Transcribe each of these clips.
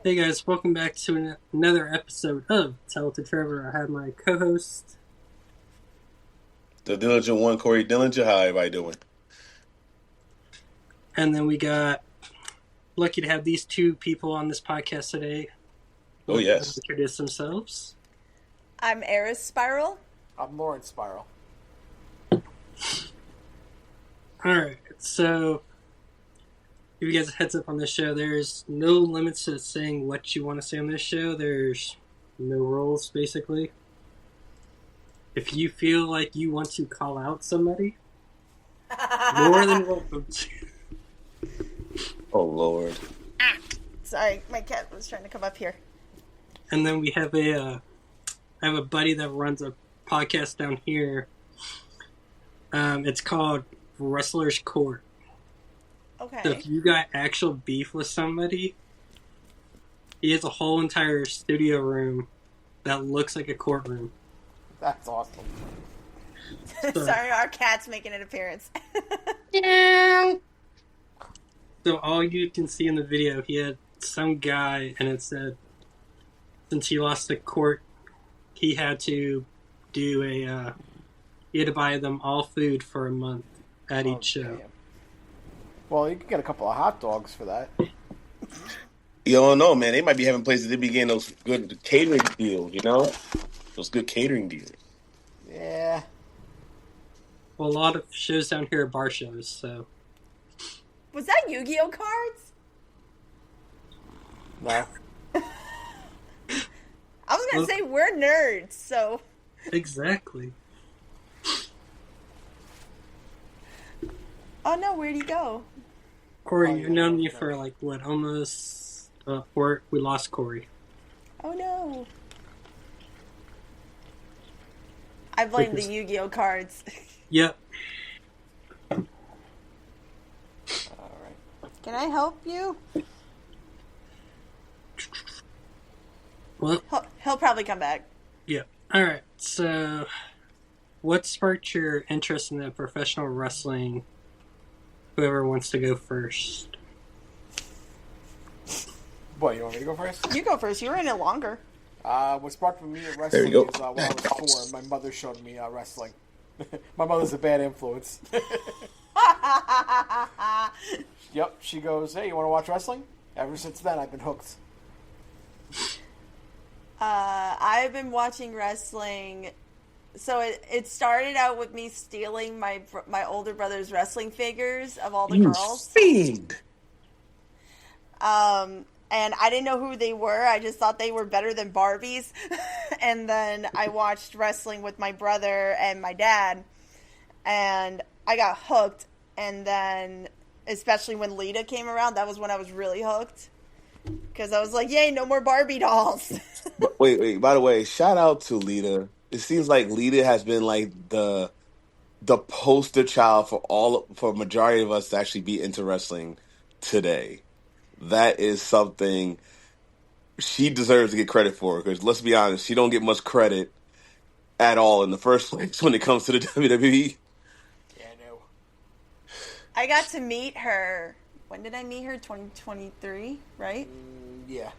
Hey guys, welcome back to another episode of Tell to Trevor. I have my co-host, The Diligent One, Corey Dillinger. How everybody doing? and then we got lucky to have these two people on this podcast today. Oh Let them yes. introduce themselves. I'm Eris Spiral. I'm Lawrence Spiral. All right, so give you guys a heads up on this show. There's no limits to saying what you want to say on this show. There's no rules, basically. If you feel like you want to call out somebody, more than welcome to. Oh Lord. Sorry, my cat was trying to come up here. And then we have I have a buddy that runs a podcast down here. It's called Wrestler's Court. Okay. So if you got actual beef with somebody, he has a whole entire studio room that looks like a courtroom. That's awesome. So, Sorry, our cat's making an appearance. so all you can see in the video, he had some guy, and it said, since he lost the court, he had to do he had to buy them all food for a month at each show. Damn. Well, you can get a couple of hot dogs for that. You don't know, man. They might be having places they be getting those good catering deals, you know? Those good catering deals. Yeah. Well, a lot of shows down here are bar shows, so Was that Yu-Gi-Oh cards? No. I was gonna say we're nerds, so exactly. oh no, where'd he go? Corey, Oh, you've yeah, known me okay. for like what, almost we lost Corey. Oh no. I blame the Yu-Gi-Oh cards. Yep. All right. Can I help you? Well, He'll probably come back. yeah. All right. So, what sparked your interest in the professional wrestling? Whoever wants to go first. Boy, you want me to go first? You go first. You were in it longer. What sparked me at There wrestling you is go. when I was 4, my mother showed me wrestling. My mother's a bad influence. Yep, she goes, hey, you want to watch wrestling? Ever since then, I've been hooked. I've been watching wrestling. So it started out with me stealing my older brother's wrestling figures of all the You girls. fiend. And I didn't know who they were. I just thought they were better than Barbies. And then I watched wrestling with my brother and my dad, and I got hooked. And then, especially when Lita came around, that was when I was really hooked. Because I was like, yay, no more Barbie dolls. But wait. By the way, shout out to Lita. It seems like Lita has been like the poster child for a majority of us to actually be into wrestling today. That is something she deserves to get credit for, because let's be honest, she don't get much credit at all in the first place when it comes to the WWE. Yeah, no. I got to meet her. When did I meet her? 2023, right? Yeah.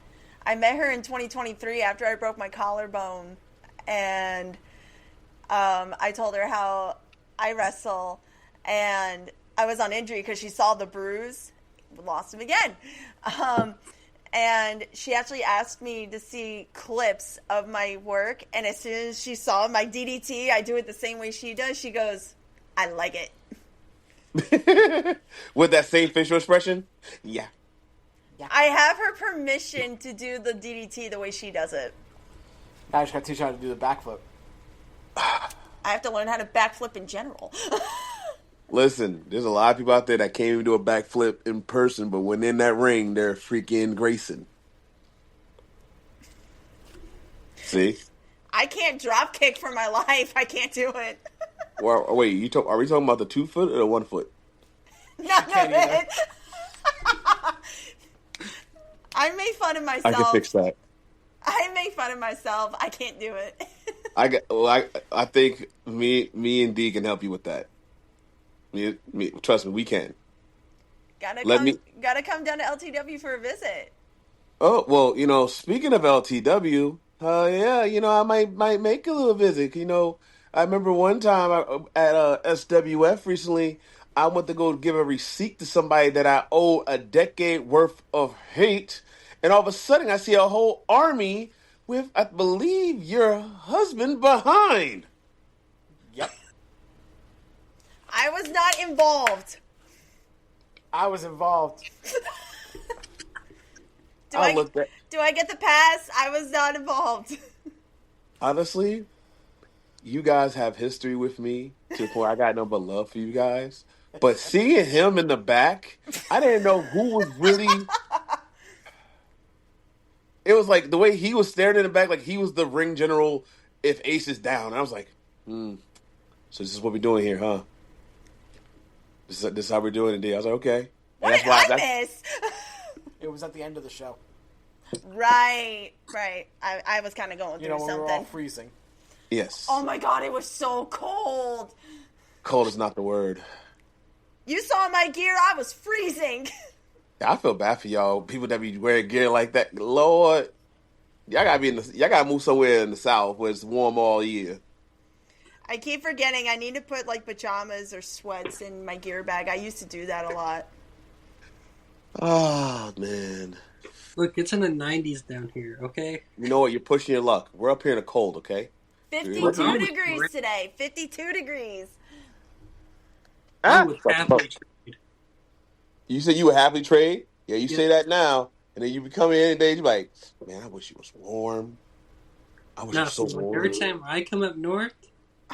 I met her in 2023 after I broke my collarbone, and I told her how I wrestle, and I was on injury because she saw the bruise, lost him again, and she actually asked me to see clips of my work, and as soon as she saw my DDT, I do it the same way she does. She goes, "I like it." With that same facial expression. Yeah. I have her permission to do the DDT the way she does it. Now I just got to teach you how to do the backflip. I have to learn how to backflip in general. Listen, there's a lot of people out there that can't even do a backflip in person, but when in that ring, they're freaking Grayson. See? I can't drop kick for my life. I can't do it. Or wait, are we talking about the 2 foot or the 1 foot? None of can't either. it. I make fun of I myself. can fix that. I make fun of myself. I can't do it. I think me and D can help you with that. Trust me, we can. Gotta Let come. me. Gotta come down to LTW for a visit. Oh, well, speaking of LTW, yeah, I might make a little visit. I remember one time at SWF recently, I went to go give a receipt to somebody that I owe a decade worth of hate, and all of a sudden I see a whole army with, I believe, your husband behind. Yep. I was not involved. I was involved. Do I I looked at do I get the pass? I was not involved. Honestly, you guys have history with me to the point I got no but love for you guys. But seeing him in the back, I didn't know who was really. It was like the way he was staring in the back, like he was the ring general if Ace is down. I was like, so this is what we're doing here, huh? This is how we're doing it. I was like, okay, and What that's did why. I miss? It was at the end of the show. Right. I was kind of going You through know, when we were all something. freezing. Yes, Oh my god, it was so cold. cold is not the word. You saw my gear, I was freezing. I feel bad for y'all, people that be wearing gear like that. Lord, y'all gotta move somewhere in the south where it's warm all year. I keep forgetting I need to put like pajamas or sweats in my gear bag. I used to do that a lot. Oh man. Look, it's in the 90s down here, okay? You know what? You're pushing your luck. We're up here in the cold, okay? Look, 52 degrees today. 52 degrees. I Ah, would happily trade. you said you would happily trade? Yeah, you Yep. say that now, and then you become in day, you're like, man, I wish it was warm. I wish it Now, was so see, like, every warm. time I come up north,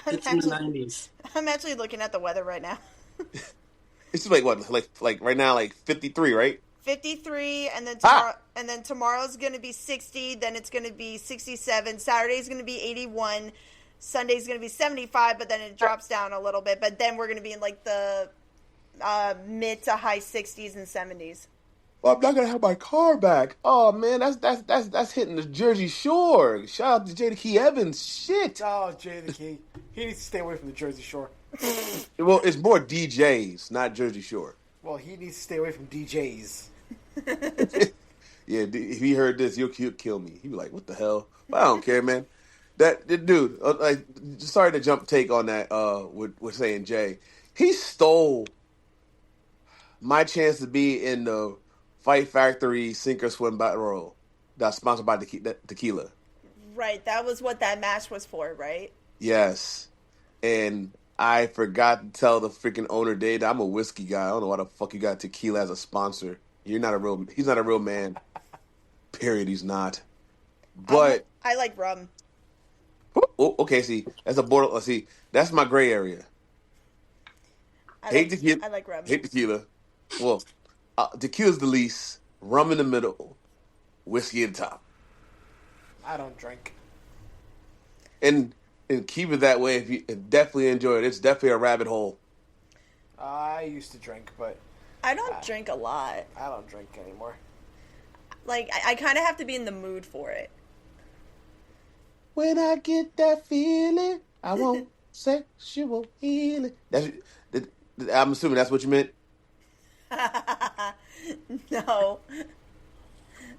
I'm it's in the actually 90s. I'm actually looking at the weather right now. It's just like what, like right now, like 53, right? 53 Ah, and then tomorrow's going to be 60, then it's going to be 67, Saturday's going to be 81, Sunday's going to be 75, but then it drops down a little bit, but then we're going to be in like the mid to high 60s and 70s. well, I'm not gonna have my car back. Oh man, that's hitting the Jersey Shore. Shout out to Jada Key Evans. Shit. Oh, Jay the Key. He needs to stay away from the Jersey Shore. Well, it's more DJs, not Jersey Shore. Well, he needs to stay away from DJs. Yeah, if he heard this, he'll kill me. He'd be like, "What the hell?" But I don't care, man. That dude, like, sorry to jump take on that. With saying Jay, he stole my chance to be in the Fight Factory Sink or Swim Battle Royal that's sponsored by Tequila. Right, that was what that match was for, right? Yes, and I forgot to tell the freaking owner Dave that I'm a whiskey guy. I don't know why the fuck you got tequila as a sponsor. You're not a real. He's not a real man. Period. He's not. But I like rum. oh, okay. See, that's a border. See, that's my gray area. Hate tequila. I like rum. Hate tequila. Well, tequila's the least. Rum in the middle. Whiskey at the top. I don't drink. And keep it that way. If you definitely enjoy it, it's definitely a rabbit hole. I used to drink, but I don't drink a lot. I don't drink anymore. Like, I kind of have to be in the mood for it. When I get that feeling, I want sexual healing. I'm assuming that's what you meant. No.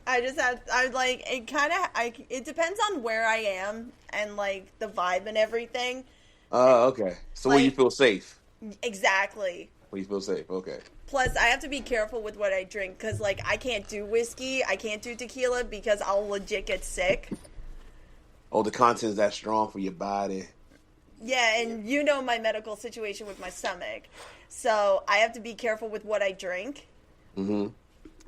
I like, it kind of, it depends on where I am and, like, the vibe and everything. Okay. So when you Like, feel safe. exactly. When you feel safe. Okay. Plus, I have to be careful with what I drink because, like, I can't do whiskey, I can't do tequila because I'll legit get sick. Oh, the content's that strong for your body. Yeah, and you know my medical situation with my stomach. So I have to be careful with what I drink. Mm-hmm.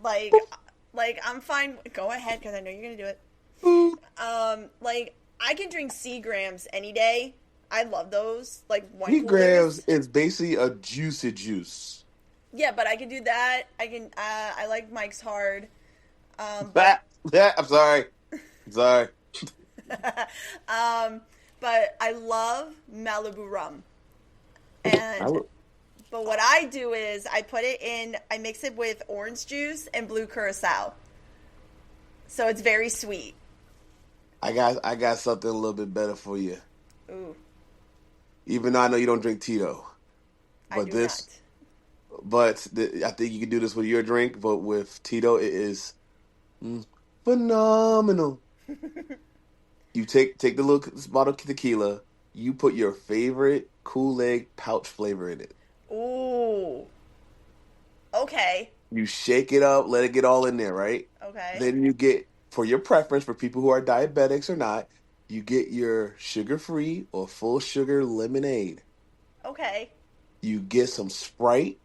Like, I'm fine. Go ahead, because I know you're going to do it. Like, I can drink Seagrams any day. I love those. Like, wine 3 grams coolers. is basically a juicy juice. Yeah, but I can do that. I like Mike's Hard. I'm sorry. I'm sorry. But I love Malibu rum. And but what I do is I mix it with orange juice and blue curacao. So it's very sweet. I got something a little bit better for you. Ooh, Even though I know you don't drink Tito, I but do this, not. I think you can do this with your drink. But with Tito, it is Phenomenal. You take the little bottle of tequila. You put your favorite Kool-Aid pouch flavor in it. Ooh. Okay. You shake it up, let it get all in there, right? Okay. Then you get, for your preference, for people who are diabetics or not, you get your sugar-free or full sugar lemonade. Okay. You get some Sprite.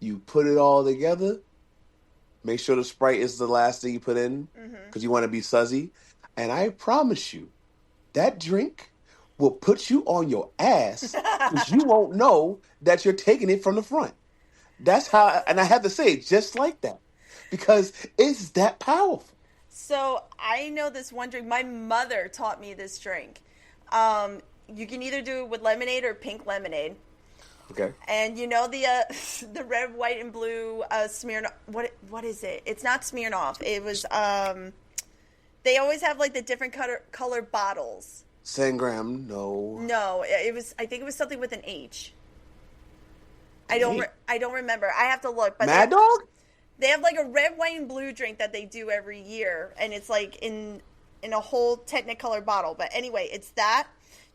You put it all together. Make sure the Sprite is the last thing you put in Mm-hmm. because you want to be suzzy. And I promise you, that drink will put you on your ass because you won't know that you're taking it from the front. That's how, and I have to say it just like that because it's that powerful. So I know this one drink. My mother taught me this drink. You can either do it with lemonade or pink lemonade. Okay. And you know the the red, white, and blue Smirnoff. What is it? It's not Smirnoff. It was they always have like the different color bottles. Sangram, no. No, it was. I think it was something with an H. Hey. I don't remember. I have to look. But Mad Dog? they have like a red, white, and blue drink that they do every year, and it's like in a whole Technicolor bottle. But anyway, it's that.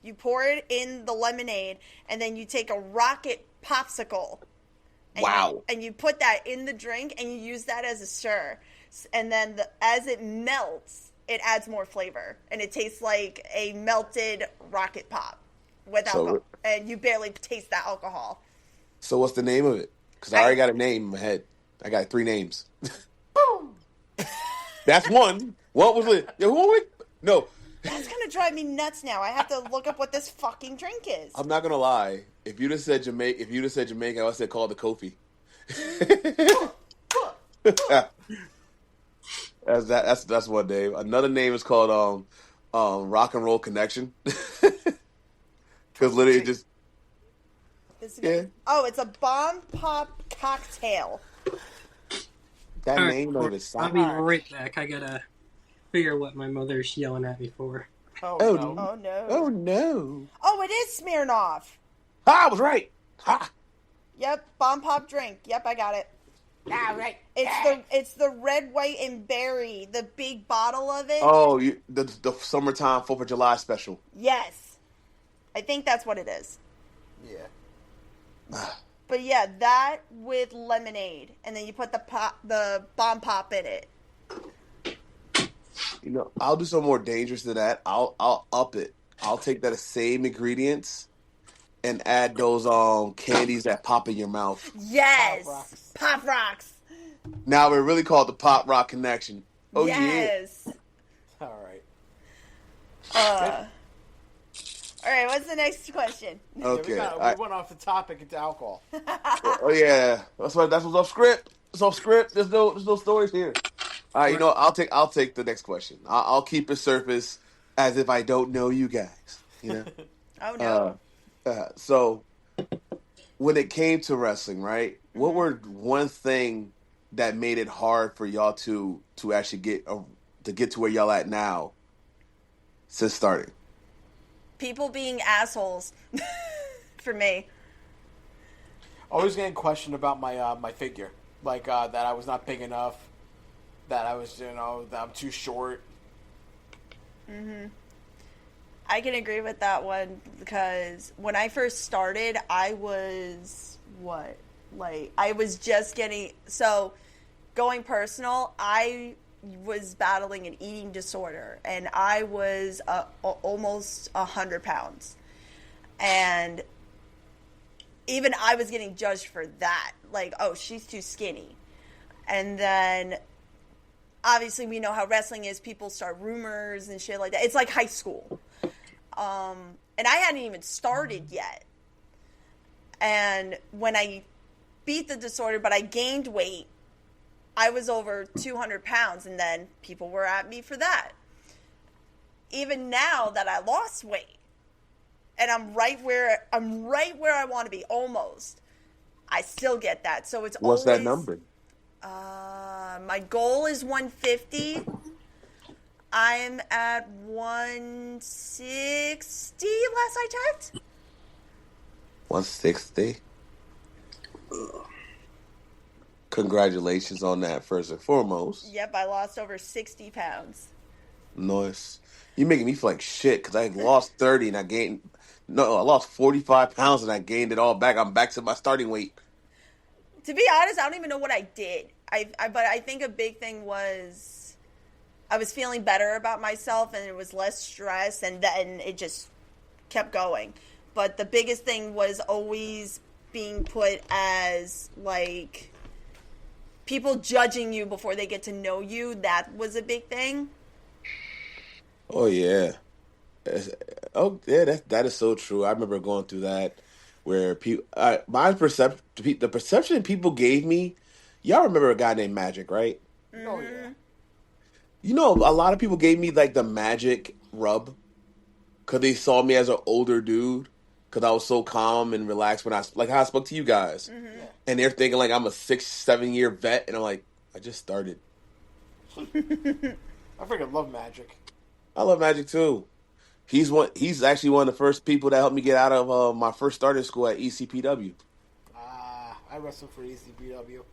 You pour it in the lemonade, and then you take a rocket popsicle. And Wow. and you put that in the drink, and you use that as a stir. And then as it melts, it adds more flavor, and it tastes like a melted rocket pop with alcohol. And you barely taste that alcohol. So what's the name of it? Because I already got a name in my head. I got 3 names. Boom! That's one. What was it? Who was it? No. That's gonna drive me nuts now. I have to look up what this fucking drink is. I'm not gonna lie. If you'd have said Jamaica, I would have said call it the Kofi. That's one name. Another name is called Rock and Roll Connection. Because literally just yeah. Oh, it's a bomb pop cocktail. That All name right, of it I'll be right back. I gotta figure what my mother's yelling at me for. Oh, Oh, no. Oh no. Oh no. Oh, it is Smirnoff. Ha, I was right. Ha. Yep, bomb pop drink. Yep, I got it. Ah, right. It's the red, white, and berry, the big bottle of it. Oh, the summertime 4th of July special. Yes, I think that's what it is. Yeah. But yeah, that with lemonade, and then you put the bomb pop in it. You know, I'll do something more dangerous than that. I'll up it. I'll take that same ingredients and add those candies that pop in your mouth. Yes, Pop Rocks. Pop Rocks. Now we're really called the Pop Rock Connection. Oh Yes. All right. All right. What's the next question? yeah. Okay. We went off the topic into alcohol. Oh yeah. That's what's off script. It's off script. There's no stories here. All right. You know, I'll take the next question. I'll keep it surface as if I don't know you guys. You know. Oh no. So when it came to wrestling, right? What were one thing that made it hard for y'all to actually get to where y'all at now since starting? People being assholes. For me. Always getting questioned about my figure, like that I was not big enough, that I was that I'm too short. I can agree with that one because when I first started, I was I was just getting going personal. I was battling an eating disorder, and I was almost 100 pounds, and even I was getting judged for that. Like, oh, she's too skinny, and then obviously we know how wrestling is. People start rumors and shit like that. It's like high school. And I hadn't even started yet. And when I beat the disorder, but I gained weight, I was over 200 pounds, and then people were at me for that. Even now that I lost weight, and I'm right where I want to be, almost, I still get that. So it's What's always, that number? my goal is 150. I'm at 160 last I checked. 160. Congratulations on that, first and foremost. Yep, I lost over 60 pounds. Nice. You making me feel like shit because I lost 30 and I gained. No, I lost 45 pounds and I gained it all back. I'm back to my starting weight. To be honest, I don't even know what I did. But I think a big thing was I was feeling better about myself and it was less stress, and then it just kept going. But the biggest thing was always being put as like people judging you before they get to know you. That was a big thing. Oh yeah. That's- Oh yeah, that is so true. I remember going through that where people, my perception, the perception people gave me. Y'all remember a guy named Magic, right? Oh yeah. Mm-hmm. You know, a lot of people gave me like the Magic rub because they saw me as an older dude because I was so calm and relaxed when like how I spoke to you guys, Mm-hmm. Yeah. and they're thinking like I'm a 6, 7 year vet, and I'm like, I just started. I freaking love Magic. I love Magic too. He's actually one of the first people that helped me get out of my first starter school at ECPW. I wrestled for ECBW. I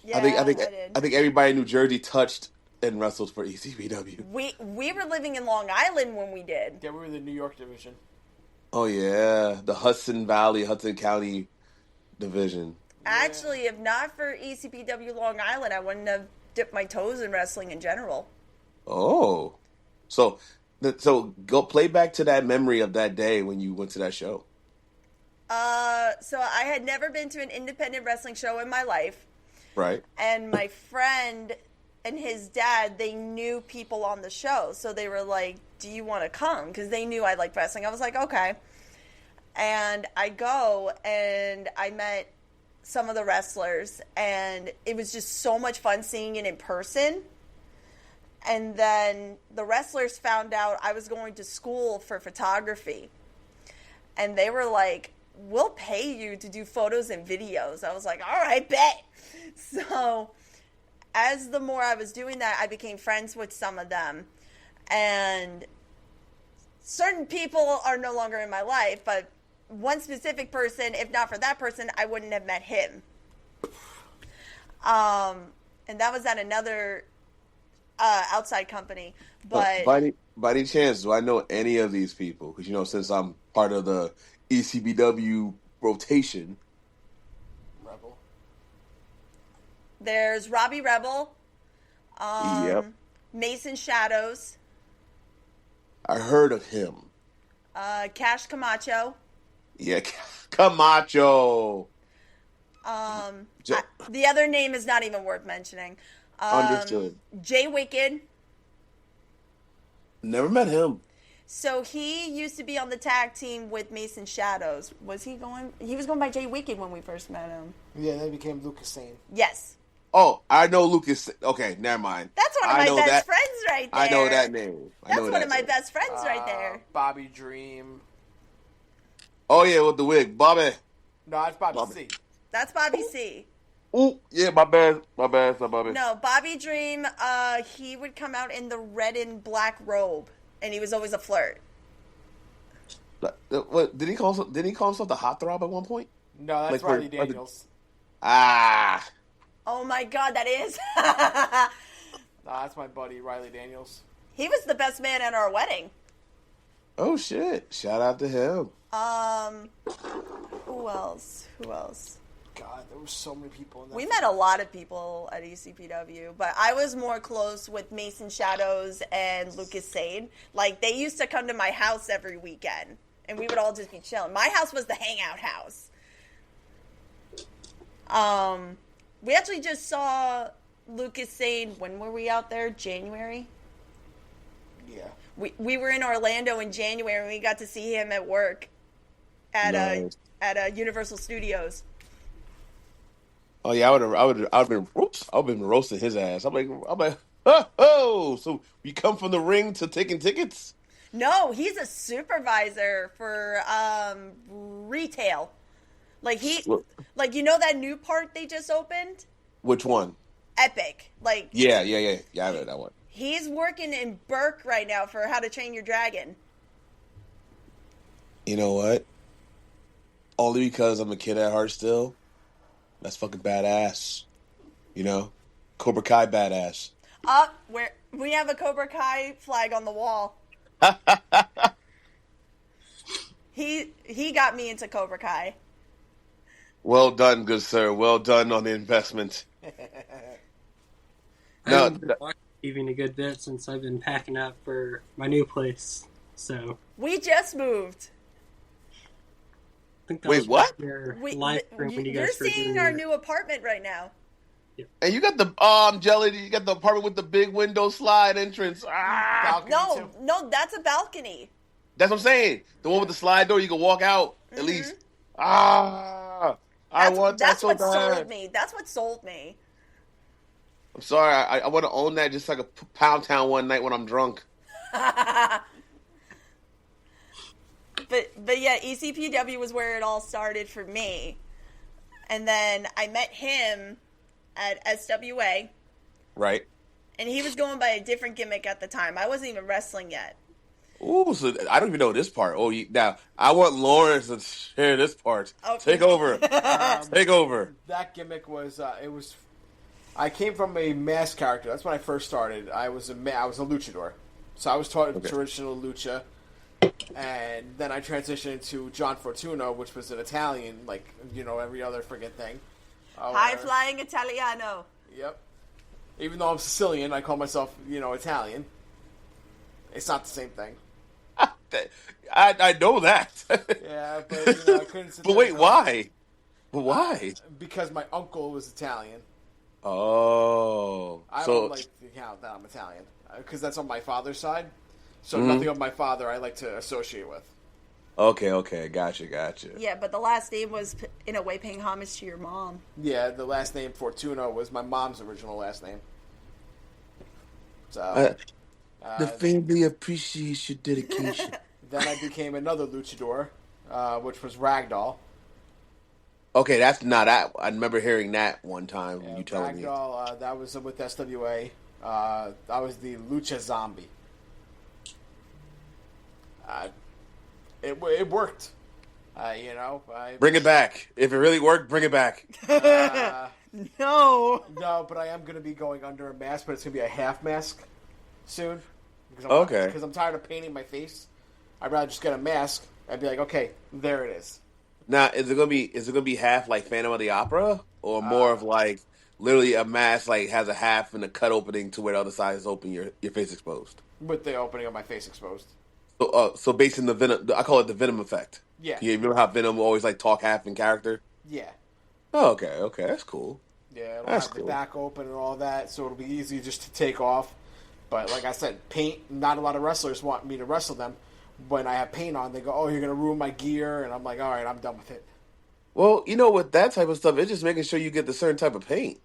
Yeah, think I did. I think everybody in New Jersey touched and wrestled for ECPW. We were living in Long Island when we did. Yeah, we were in the New York division. Oh yeah, the Hudson County division. Yeah. Actually, if not for ECPW Long Island, I wouldn't have dipped my toes in wrestling in general. Oh, so so go play back to that memory of that day when you went to that show. So I had never been to an independent wrestling show in my life, Right. and my friend and his dad, they knew people on the show, so they were like, "Do you want to come?" Because they knew I liked wrestling. I was like, "Okay," and I go and I met some of the wrestlers, and it was just so much fun seeing it in person. And then the wrestlers found out I was going to school for photography. And they were like, "We'll pay you to do photos and videos." I was like, "All right, bet." So as the more I was doing that, I became friends with some of them. And certain people are no longer in my life, but one specific person, if not for that person, I wouldn't have met him. And that was at another outside company. But By any chance, do I know any of these people? Because you know, since I'm part of the ECBW rotation. Rebel. there's Robbie Rebel, Yep, Mason Shadows, I heard of him. Cash Camacho. Yeah, Camacho. J- The other name is not even worth mentioning. Understood. Jay Wicked. Never met him. So he used to be on the tag team with Mason Shadows. Was he going? He was going by Jay Wicked when we first met him. Yeah, they became Lucas Sane. Yes. Oh, I know Lucas. Okay, never mind. That's one of I my know best that. friends right there. I know that name. I That's know one that of my name. best friends right there. Bobby Dream. Oh yeah, with the wig, Bobby. No, that's Bobby Bobby. C. That's Bobby C. Ooh, yeah, my bad, not Bobby. No, Bobby Dream, he would come out in the red and black robe, and he was always a flirt. What did he call? Did he call himself the Hot Throb at one point? No, that's Like for- Riley Daniels. Ah, Oh my god, that is. No, that's my buddy Riley Daniels. He was the best man at our wedding. oh shit! Shout out to him. Who else? Who else? God, there were so many people in that. We met a lot of people at ECPW, but I was more close with Mason Shadows and Lucas Sade. Like, they used to come to my house every weekend, and we would all just be chilling. My house was the hangout house. We actually just saw Lucas Sade. When were we out there? January? Yeah. We were in Orlando in January, and we got to see him at work at Nice. Universal Studios. Oh yeah, I've been roasting his ass. I'm like, oh, so we come from the ring to taking tickets? No, he's a supervisor for retail. Like like you know that new park they just opened? Which one? Epic. Like Yeah. I know that one. he's working in Burke right now for How to Train Your Dragon. You know what? Only because I'm a kid at heart still. That's fucking badass. You know, Cobra Kai badass. Up where we have a Cobra Kai flag on the wall. He got me into Cobra Kai. Well done, good sir. Well done on the investment. I No, haven't been watching TV in a good bit since I've been packing up for my new place. So We just moved. I think that wait, was what? your live stream when you You're guys were seeing doing our your. new apartment right now. Yeah. And you got the I'm jelly. You got the apartment with the big window slide entrance. Ah, Balcony No, too. no, that's a balcony. that's what I'm saying. The one with the slide door, you can walk out at least. Ah, I want that That's so what sold bad. me. That's what sold me. I'm sorry. I want to own that just like a Pound Town one night when I'm drunk. But yeah, ECPW was where it all started for me. And then I met him at SWA, Right. and he was going by a different gimmick at the time. I wasn't even wrestling yet. Ooh, so I don't even know this part. Oh, now I want Lawrence to share this part. Oh. Take over. Um, Take over. that gimmick was it was. I came from a mask character. That's when I first started. I was a luchador, so I was taught traditional lucha, and then I transitioned into John Fortuna, which was an Italian, like every other friggin' thing. High flying Italiano. Yep. Even though I'm Sicilian, I call myself Italian. It's not the same thing. I know that. Yeah, but I couldn't sit But there wait, and why? But why? because my uncle was Italian. Oh, I so don't like to count that I'm Italian because that's on my father's side. So nothing of my father I like to associate with. okay, gotcha. Yeah, but the last name was, in a way, paying homage to your mom. Yeah, the last name Fortuna was my mom's original last name. Uh, So the family appreciates your dedication. then I became another luchador, which was Ragdoll. Okay, that's not that. I remember hearing that one time when you telling me. Ragdoll, that was with SWA. I was the Lucha Zombie. It worked. Bring it back. If it really worked, bring it back. No. No, but I am going to be going under a mask, but it's going to be a half mask soon. Okay. Because I'm tired of painting my face. I'd rather just get a mask and be like, okay, there it is. Now, is it gonna be half like Phantom of the Opera, or more of like literally a mask like has a half and a cut opening to where the other side is open, your face exposed? With the opening of my face exposed. So based in the Venom, I call it the Venom effect. Yeah. You remember how Venom always like talk half in character? Yeah. Oh, okay, that's cool. Yeah, it'll That's have cool. the back open and all that, so it'll be easy just to take off. But like I said, paint, not a lot of wrestlers want me to wrestle them. When I have paint on, they go, oh, you're going to ruin my gear. And I'm like, all right, I'm done with it. Well, with that type of stuff, it's just making sure you get the certain type of paint.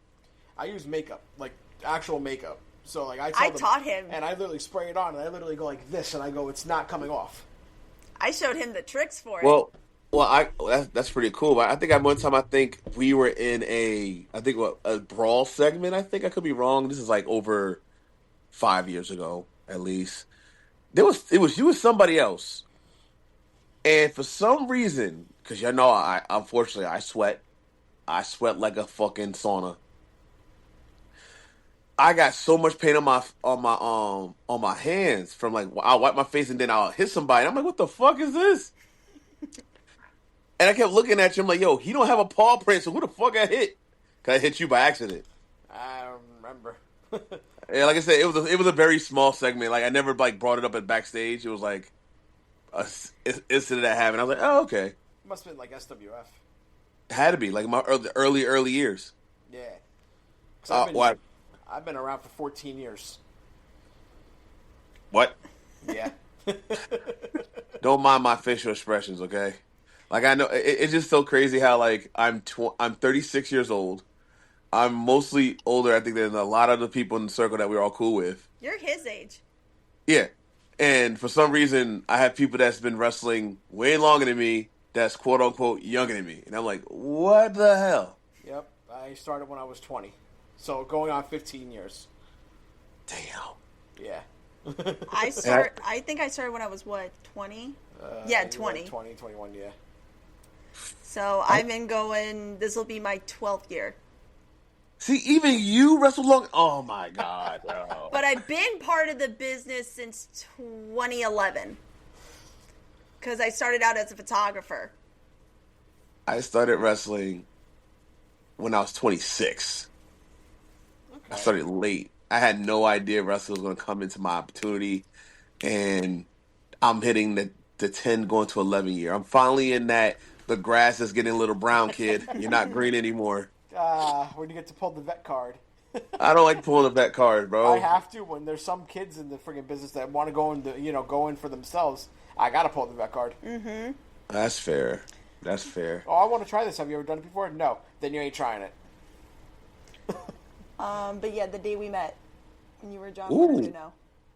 I use makeup, like actual makeup. So like I taught him. and I literally spray it on, and I literally go like this, and I go, it's not coming off. I showed him the tricks for it. Well, that's pretty cool. But I think at one time we were in a brawl segment. I think I could be wrong. This is like over 5 years ago, at least. It was you and somebody else, and for some reason, because I unfortunately I sweat like a fucking sauna. I got so much paint on my hands from like I'll wipe my face and then I'll hit somebody. And I'm like, what the fuck is this? And I kept looking at you. I'm like, yo, he don't have a paw print, so who the fuck I hit? Cause I hit you by accident. I don't remember. Yeah, like I said, it was a very small segment. Like I never like brought it up at backstage. It was like a incident that happened. I was like, oh, okay. Must have been like SWF. It had to be like my early years. Yeah. 'Cause What? I've been around for 14 years. What? Yeah. Don't mind my facial expressions, okay? Like I know it's just so crazy how like I'm 36 years old. I'm mostly older, I think, than a lot of the people in the circle that we're all cool with. You're his age. Yeah, and for some reason, I have people that's been wrestling way longer than me. That's quote unquote younger than me, and I'm like, what the hell? Yep. I started when I was 20. So going on 15 years. Damn. Yeah. I think I started when I was, what, 20? Yeah, 20. 20, 21, yeah. So I've been going, this will be my 12th year. See, even you wrestled long. Oh my god, bro. But I've been part of the business since 2011 because I started out as a photographer. I started wrestling when I was 26. I Okay. started late. I had no idea wrestling was going to come into my opportunity, and I'm hitting the 10 going to 11 year. I'm finally in that the grass is getting a little brown, kid. You're not green anymore. When you get to pull the vet card. I don't like pulling a vet card, I bro. have to when there's some kids in the friggin' business that want to go go in for themselves. I gotta pull the vet card. That's fair. That's fair. Oh, I want to try this. Have you ever done it before? No. Then you ain't trying it. But yeah, the day we met, when you were John, what did you Ooh. know?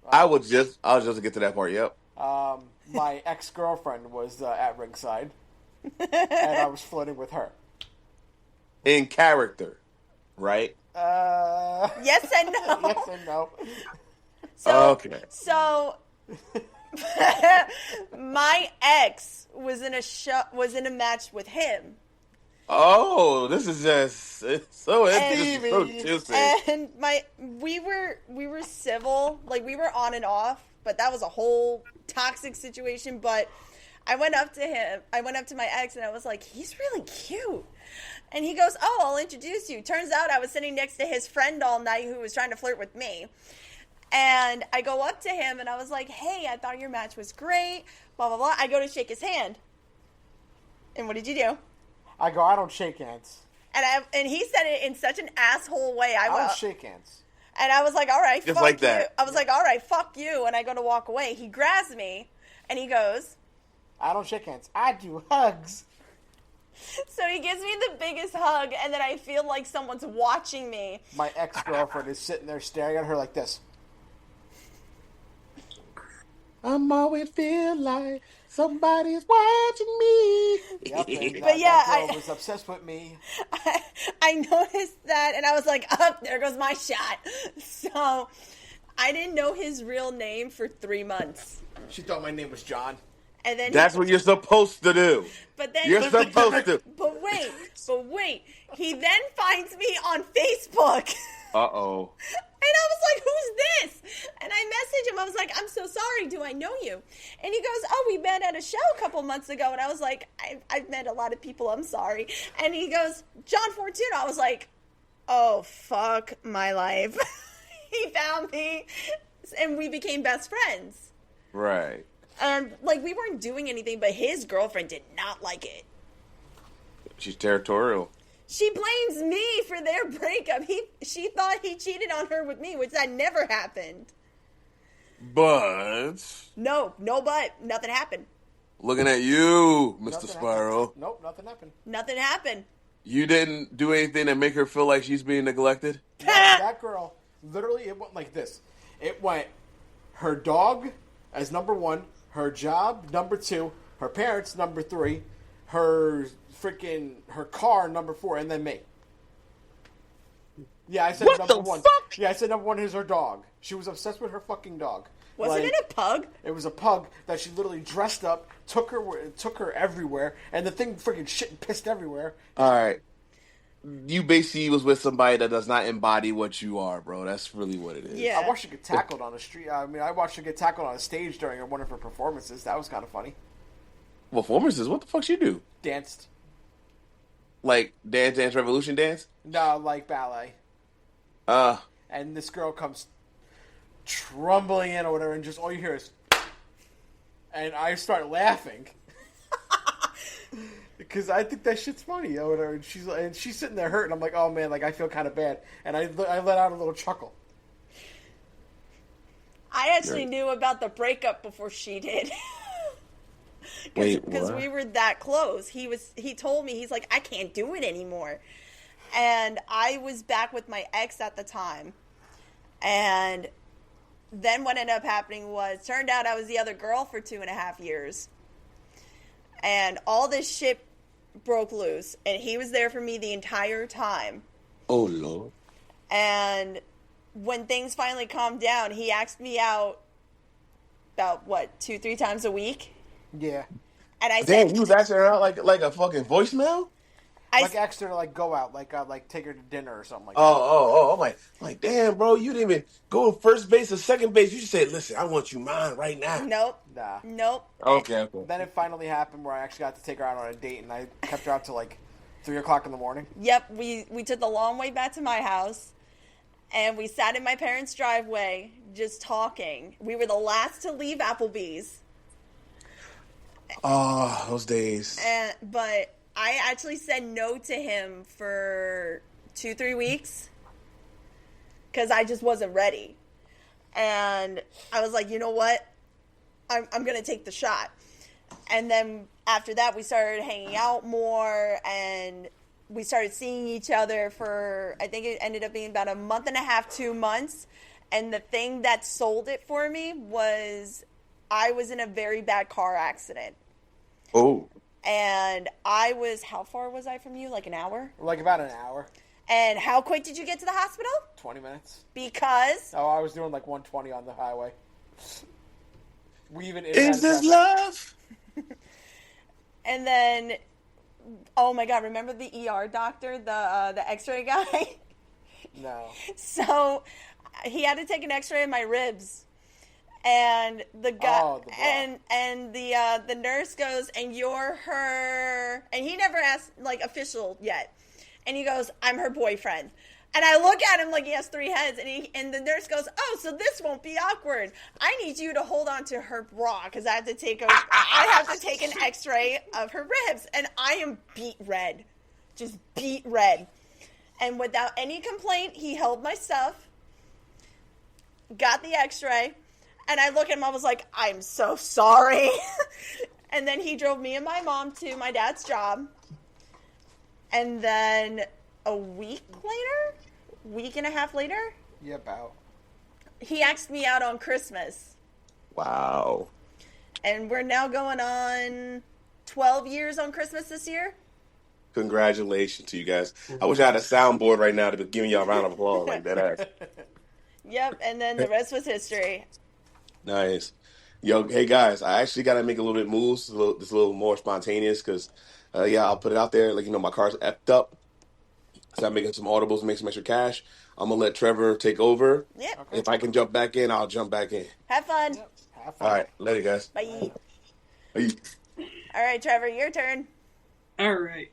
I was just to get to that part. Yep. My ex-girlfriend was at ringside, and I was flirting with her. In character, right? Yes and no. Yes and no. So, Okay. so my ex was in a match with him, Oh, this is just it's so And- so juicy. and we were civil, like we were on and off, but that was a whole toxic situation. But I went up to my ex, and I was like, he's really cute. And he goes, oh, I'll introduce you. Turns out I was sitting next to his friend all night who was trying to flirt with me. And I go up to him, and I was like, hey, I thought your match was great, blah, blah, blah. I go to shake his hand. And what did you do? I go, I don't shake hands. And he said it in such an asshole way. I don't shake hands. And I was like, all right, Just fuck like you. that. I was like, all right, fuck you. And I go to walk away. He grabs me, and he goes, I don't shake hands. I do hugs. so he gives me the biggest hug, and then I feel like someone's watching me. My ex-girlfriend is sitting there staring at her like this. I'm always feel like somebody's watching me. Yep, and But yeah, that girl I- was obsessed with me. I noticed that, and I was like, there goes my shot. So I didn't know his real name for 3 months. She thought my name was John. And then That's what you're supposed to do. but then You're supposed to. But wait. He then finds me on Facebook. Uh-oh. And I was like, who's this? And I messaged him. I was like, I'm so sorry. Do I know you? And he goes, oh, we met at a show a couple months ago. And I was like, I've met a lot of people. I'm sorry. And he goes, John Fortuna. I was like, oh, fuck my life. He found me. And we became best friends. Right. And, like, we weren't doing anything, but his girlfriend did not like it. She's territorial. She blames me for their breakup. She thought he cheated on her with me, which that never happened. But No, but nothing happened. looking at you, Mr. Nothing Spiral. happened. Nope, nothing happened. Nothing happened. You didn't do anything to make her feel like she's being neglected? That girl, literally, it went like this. It went her dog as number one, her job number two, her parents number three, her car number four, and then me. Yeah, I said What number the one. fuck? Yeah, I said number one is her dog. She was obsessed with her fucking dog. Wasn't it a pug? It was a pug that she literally dressed up, took her everywhere, and the thing freaking shit and pissed everywhere. All right. You basically was with somebody that does not embody what you are, bro. That's really what it is. Yeah. I watched her get tackled on the street. I mean, I watched her get tackled on a stage during one of her performances. That was kind of funny. Performances? What the fuck she do? Danced. Like Dance Revolution dance? No, like ballet. And this girl comes trumbling in or whatever, and just all you hear is, and I start laughing because I think that shit's funny or whatever. And she's sitting there hurting. I'm like, oh man, like I feel kind of bad, and I let out a little chuckle. I actually knew about the breakup before she did. Wait, Because what? we were that close. He told me, he's like, I can't do it anymore. And I was back with my ex at the time. And then what ended up happening was, turned out I was the other girl for 2.5 years. And all this shit broke loose. And he was there for me the entire time. Oh, Lord. And when things finally calmed down, he asked me out about, 2-3 times a week? Yeah. And I Damn, said, you was asking her out like a fucking voicemail? like extra to like go out, like take her to dinner or something like Oh, that. oh, oh! I'm like, damn, bro, you didn't even go first base or second base. You just said, "Listen, I want you mine right now." Nope. Nah. Nope. Okay, okay. Then it finally happened where I actually got to take her out on a date, and I kept her out till like 3 o'clock in the morning. Yep, we took the long way back to my house, and we sat in my parents' driveway just talking. We were the last to leave Applebee's, Oh, those days. but I actually said no to him for 2-3 weeks because I just wasn't ready. And I was like, you know what? I'm going to take the shot. And then after that, we started hanging out more, and we started seeing each other for, I think it ended up being about a month and a half, 2 months. And the thing that sold it for me was I was in a very bad car accident. Oh, And I was, how far was I from you? Like an hour? Like about an hour, And how quick did you get to the hospital? 20 minutes. Because Oh, I was doing like 120 on the highway. We even is this love? and then, oh my God, remember the ER doctor, the X-ray guy? No. So he had to take an X-ray of my ribs, and the guy and the nurse goes, and you're her, and he never asked like official yet, and he goes, I'm her boyfriend. And I look at him like he has 3 heads, and the nurse goes, oh, so this won't be awkward. I need you to hold on to her bra because I have to take an X-ray of her ribs, and I am beet red, just beet red. And without any complaint, he held my stuff, got the X-ray, and I look at him. I was like, I'm so sorry. And then he drove me and my mom to my dad's job, and then a week and a half later, Yeah, about. he asked me out on Christmas. Wow. And we're now going on 12 years on Christmas this year. Congratulations to you guys. I wish I had a soundboard right now to be giving y'all a round of applause like that ass. Yep, and then the rest was history. Nice. Yo, hey guys, I actually got to make a little bit moves, this a little more spontaneous because, yeah, I'll put it out there. Like, my car's effed up. So I'm making some audibles, make some extra cash. I'm going to let Trevor take over. Yep. Okay. If I can jump back in, I'll jump back in. Have fun. Yep. Have fun. All right. Later, guys. Bye. Bye. All right, Trevor, your turn. All right.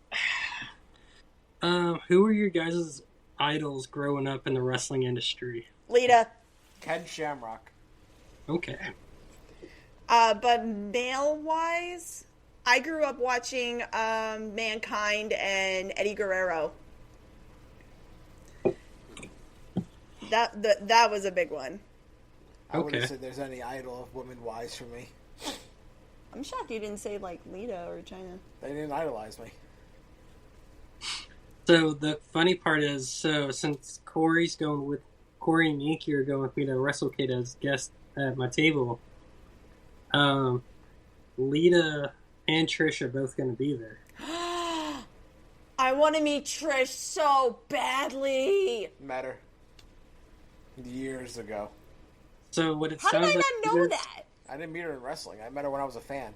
Who were your guys' idols growing up in the wrestling industry? Lita. Ken Shamrock. Okay. But male-wise, I grew up watching Mankind and Eddie Guerrero. That was a big one. I wouldn't Okay. say there's any idol of women-wise for me. I'm shocked you didn't say like Lita or China. They didn't idolize me. So the funny part is, since Corey and Yankee are going with me to WrestleCade as guests at my table, Lita and Trish are both going to be there. I want to meet Trish so badly. Met her years ago. So what it How did sounds I like not know that? I didn't meet her in wrestling. I met her when I was a fan.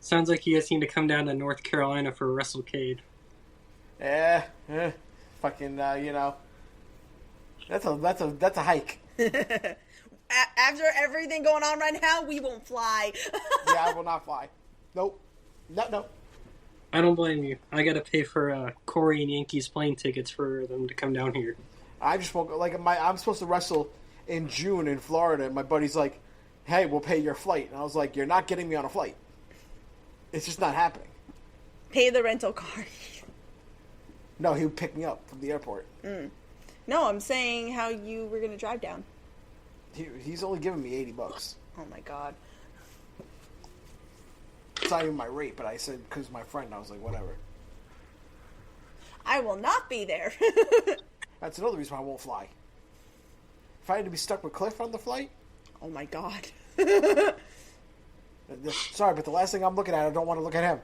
sounds like you guys need to come down to North Carolina for WrestleCade. Fucking, that's a hike. After everything going on right now, we won't fly. Yeah, I will not fly. Nope. No. I don't blame you. I got to pay for Corey and Yankees plane tickets for them to come down here. I just won't go. Like, I'm supposed to wrestle in June in Florida, and my buddy's like, hey, we'll pay your flight. And I was like, you're not getting me on a flight. It's just not happening. Pay the rental car. No, he would pick me up from the airport. No, I'm saying how you were going to drive down. He's only giving me $80. Oh my God. It's not even my rate, but I said because my friend, I was like, whatever. I will not be there. That's another reason why I won't fly. If I had to be stuck with Cliff on the flight, Oh my God. sorry, but the last thing I'm looking at, I don't want to look at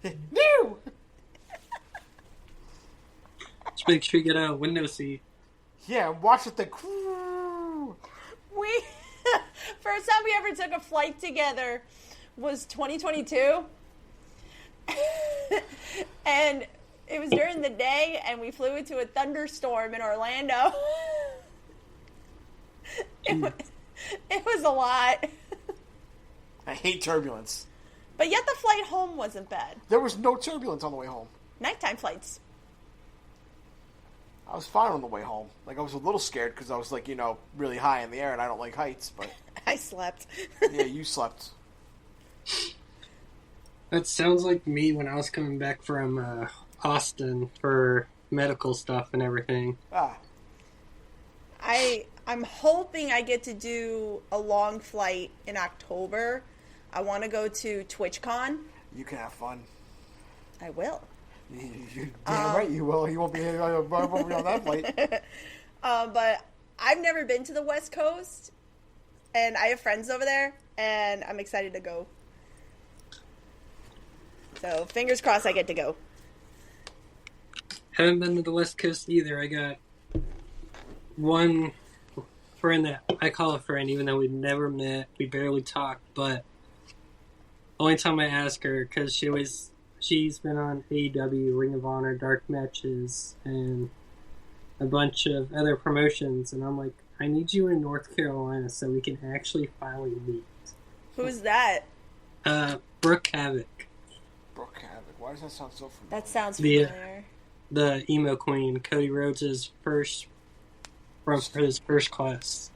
him. No. Just make sure you get a window seat. Yeah, watch the thing. We first time we ever took a flight together was 2022. And it was during the day, and we flew into a thunderstorm in Orlando. It was a lot. I hate turbulence. But yet the flight home wasn't bad. There was no turbulence on the way home. Nighttime flights. I was fine on the way home. Like, I was a little scared because I was, like, really high in the air, and I don't like heights, but... I slept. Yeah, you slept. That sounds like me when I was coming back from Austin for medical stuff and everything. I'm hoping I get to do a long flight in October. I want to go to TwitchCon. You can have fun. I will. You're damn right you will. You won't be on that flight. But I've never been to the West Coast, and I have friends over there, and I'm excited to go. So fingers crossed I get to go. Haven't been to the West Coast either. I got one friend that I call a friend, even though we've never met, we barely talked, but only time I ask her, because she's been on AEW, Ring of Honor, Dark Matches, and a bunch of other promotions, and I'm like, I need you in North Carolina so we can actually finally meet. Who's that? Brooke Havoc. Brooke Havoc. Why does that sound so familiar? That sounds familiar. The emo queen, Cody Rhodes' from his first class.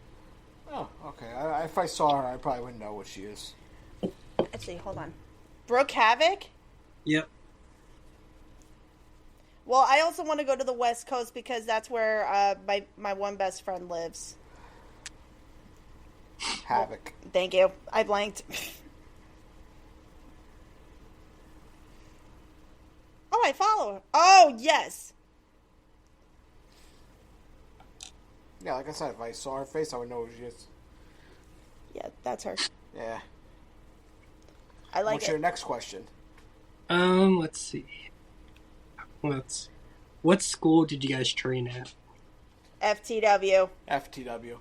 Oh, okay. If I saw her, I probably wouldn't know what she is. Let's see, hold on. Brooke Havoc? Yep. Well, I also want to go to the West Coast because that's where my one best friend lives. Havoc. Thank you. I blanked. Oh, I follow her. Oh, yes. Yeah, like I said, if I saw her face, I would know who she is. Yeah, that's her. Yeah. I like What's it. your next question? Let's see. What school did you guys train at? FTW. FTW.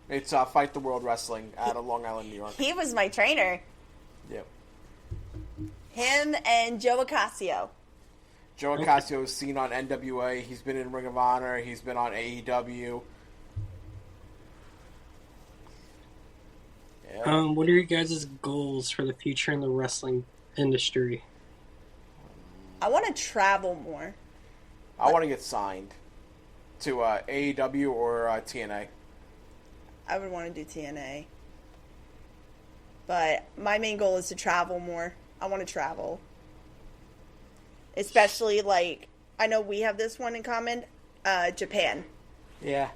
It's Fight the World Wrestling out of Long Island, New York. He was my trainer. Yep. Him and Joe Acasio. Joe Acasio is seen on NWA. He's been in Ring of Honor. He's been on AEW. Yeah. What are your guys' goals for the future in the wrestling industry? I want to travel more. I want to get signed to AEW or TNA. I would want to do TNA. But my main goal is to travel more. I want to travel. Especially, like, I know we have this one in common, Japan. Yeah.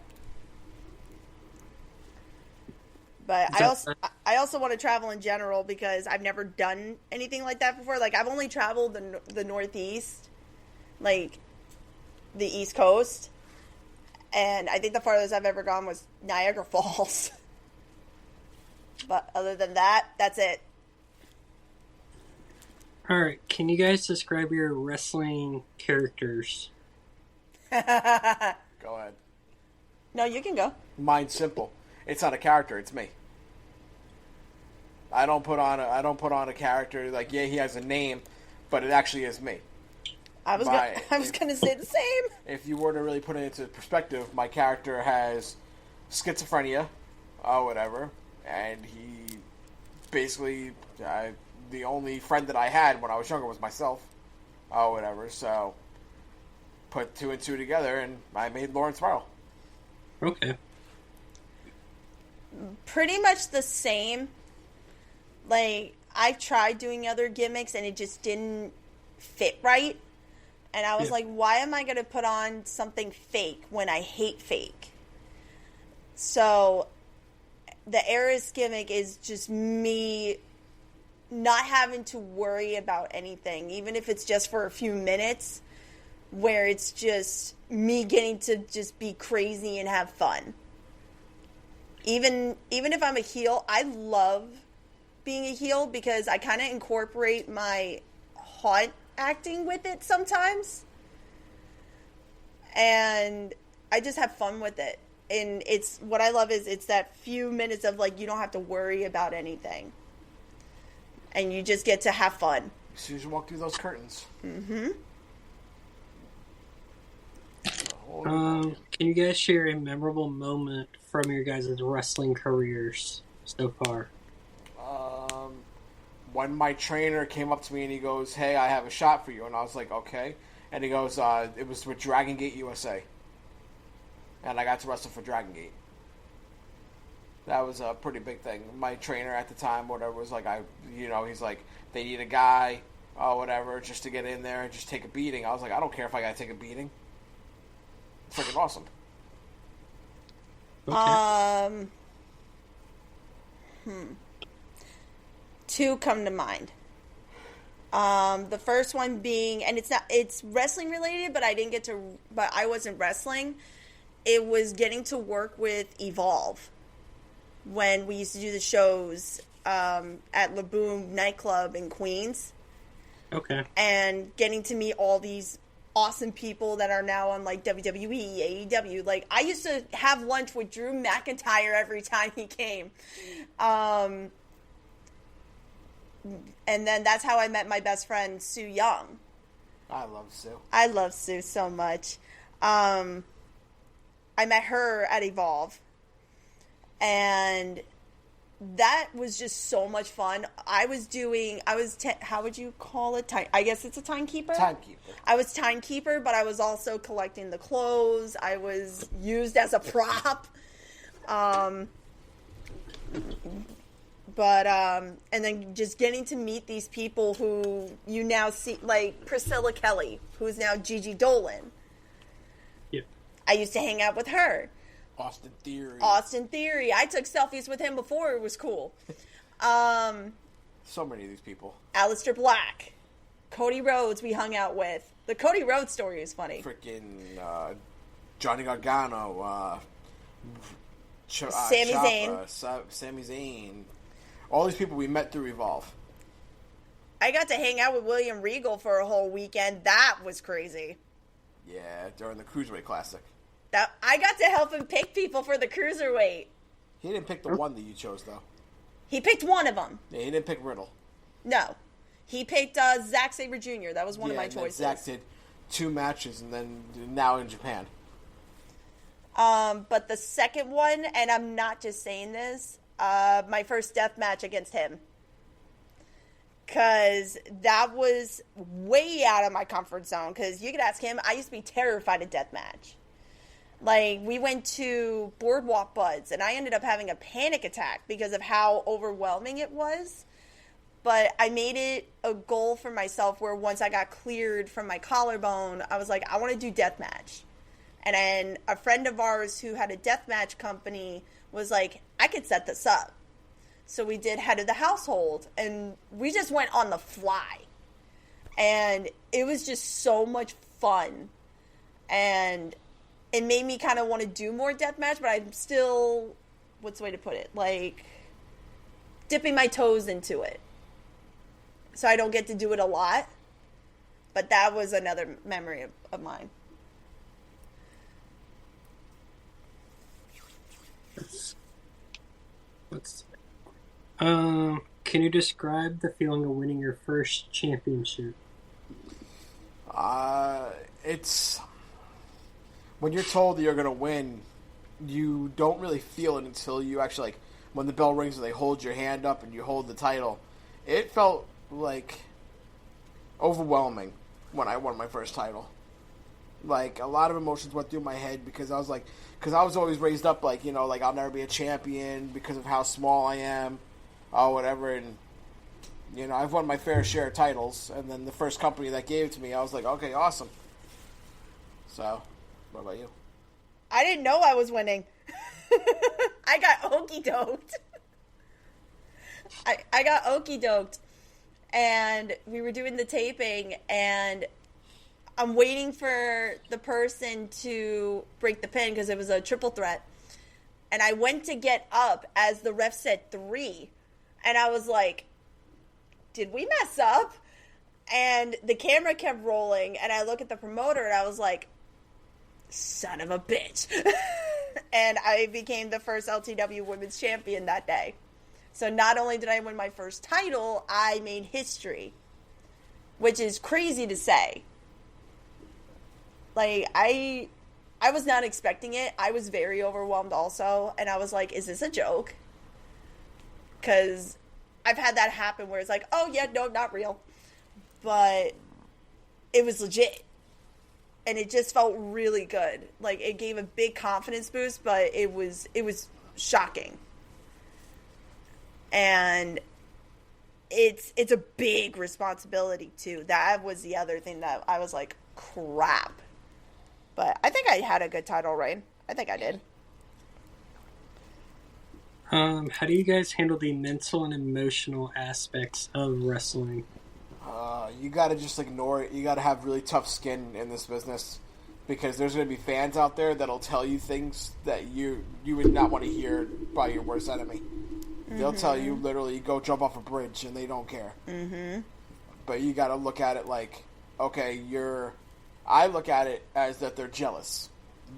But I also want to travel in general because I've never done anything like that before. Like, I've only traveled the Northeast, like, the East Coast. And I think the farthest I've ever gone was Niagara Falls. But other than that, that's it. Alright, can you guys describe your wrestling characters? Go ahead. No, you can go. Mine's simple. It's not a character. It's me. I don't put on a character like, yeah, he has a name, but it actually is me. I was gonna say the same. If you were to really put it into perspective, my character has schizophrenia, whatever, and he basically the only friend that I had when I was younger was myself, whatever. So put two and two together, and I made Lawrence Spiral. Okay. Pretty much the same. Like, I tried doing other gimmicks and it just didn't fit right. And I was like, why am I going to put on something fake when I hate fake? So, the Eris gimmick is just me not having to worry about anything, even if it's just for a few minutes, where it's just me getting to just be crazy and have fun. Even if I'm a heel, I love being a heel because I kind of incorporate my haunt acting with it sometimes. And I just have fun with it. And it's what I love is it's that few minutes of, like, you don't have to worry about anything. and you just get to have fun. As soon as you walk through those curtains. Mm-hmm. Can you guys share a memorable moment from your guys' wrestling careers so far? When my trainer came up to me and he goes, "Hey, I have a shot for you," and I was like, "Okay," and he goes, "It was with Dragon Gate USA," and I got to wrestle for Dragon Gate. That was a pretty big thing. My trainer at the time, whatever, was like, he's like, they need a guy, or whatever, just to get in there and just take a beating. I was like, I don't care if I gotta take a beating. Freaking awesome. Okay. Two come to mind. The first one being, and it's wrestling related, but I wasn't wrestling. It was getting to work with Evolve when we used to do the shows at La Boom nightclub in Queens. Okay. And getting to meet all these awesome people that are now on like WWE, AEW. Like, I used to have lunch with Drew McIntyre every time he came. And then that's how I met my best friend, Sue Young. I love Sue. I love Sue so much. I met her at Evolve. And that was just so much fun. how would you call it? I guess it's a timekeeper? Timekeeper. I was timekeeper, but I was also collecting the clothes. I was used as a prop. And then just getting to meet these people who you now see, like Priscilla Kelly, who's now Gigi Dolan. Yeah. I used to hang out with her. Austin Theory. I took selfies with him before it was cool. So many of these people. Aleister Black. Cody Rhodes we hung out with. The Cody Rhodes story is funny. Freaking Johnny Gargano. Sami Zayn. Sami Zayn. All these people we met through Evolve. I got to hang out with William Regal for a whole weekend. That was crazy. Yeah, during the Cruiserweight Classic. I got to help him pick people for the Cruiserweight. He didn't pick the one that you chose, though. He picked one of them. Yeah, he didn't pick Riddle. No. He picked Zack Sabre Jr. That was one of my choices. Zack did 2 matches and then now in Japan. But the second one, and I'm not just saying this, my first death match against him. Because that was way out of my comfort zone. Because you could ask him, I used to be terrified of deathmatch. Like, we went to Boardwalk Buds, and I ended up having a panic attack because of how overwhelming it was. But I made it a goal for myself where once I got cleared from my collarbone, I was like, I want to do deathmatch. And then a friend of ours who had a deathmatch company was like, I could set this up. So we did Head of the Household, and we just went on the fly. And it was just so much fun. And it made me kind of want to do more deathmatch, but I'm still, what's the way to put it? Like, dipping my toes into it. So I don't get to do it a lot. But that was another memory of mine. Can you describe the feeling of winning your first championship? It's when you're told that you're gonna win, you don't really feel it until you actually, like, when the bell rings and they hold your hand up and you hold the title. It felt like overwhelming when I won my first title. Like, a lot of emotions went through my head because I was always raised up like, like I'll never be a champion because of how small I am, or whatever. And I've won my fair share of titles, and then the first company that gave it to me, I was like, okay, awesome. So, what about you? I didn't know I was winning. I got okey-doked. I got okey-doked. And we were doing the taping, and I'm waiting for the person to break the pin because it was a triple threat. And I went to get up as the ref said 3. And I was like, did we mess up? And the camera kept rolling, and I look at the promoter, and I was like, son of a bitch. And I became the first LTW women's champion that day. So not only did I win my first title, I made history, which is crazy to say. Like, I was not expecting it. I was very overwhelmed also, and I was like, is this a joke? Because I've had that happen where it's like, oh yeah, no, not real. But it was legit. And it just felt really good. Like, it gave a big confidence boost, but it was shocking. And it's a big responsibility too. That was the other thing that I was like, crap. But I think I had a good title reign. I think I did. How do you guys handle the mental and emotional aspects of wrestling? You gotta just ignore it. You gotta have really tough skin in this business, because there's gonna be fans out there that'll tell you things that you would not want to hear by your worst enemy. Mm-hmm. They'll tell you literally, go jump off a bridge, and they don't care. Mm-hmm. But you gotta look at it like, okay, I look at it as that they're jealous.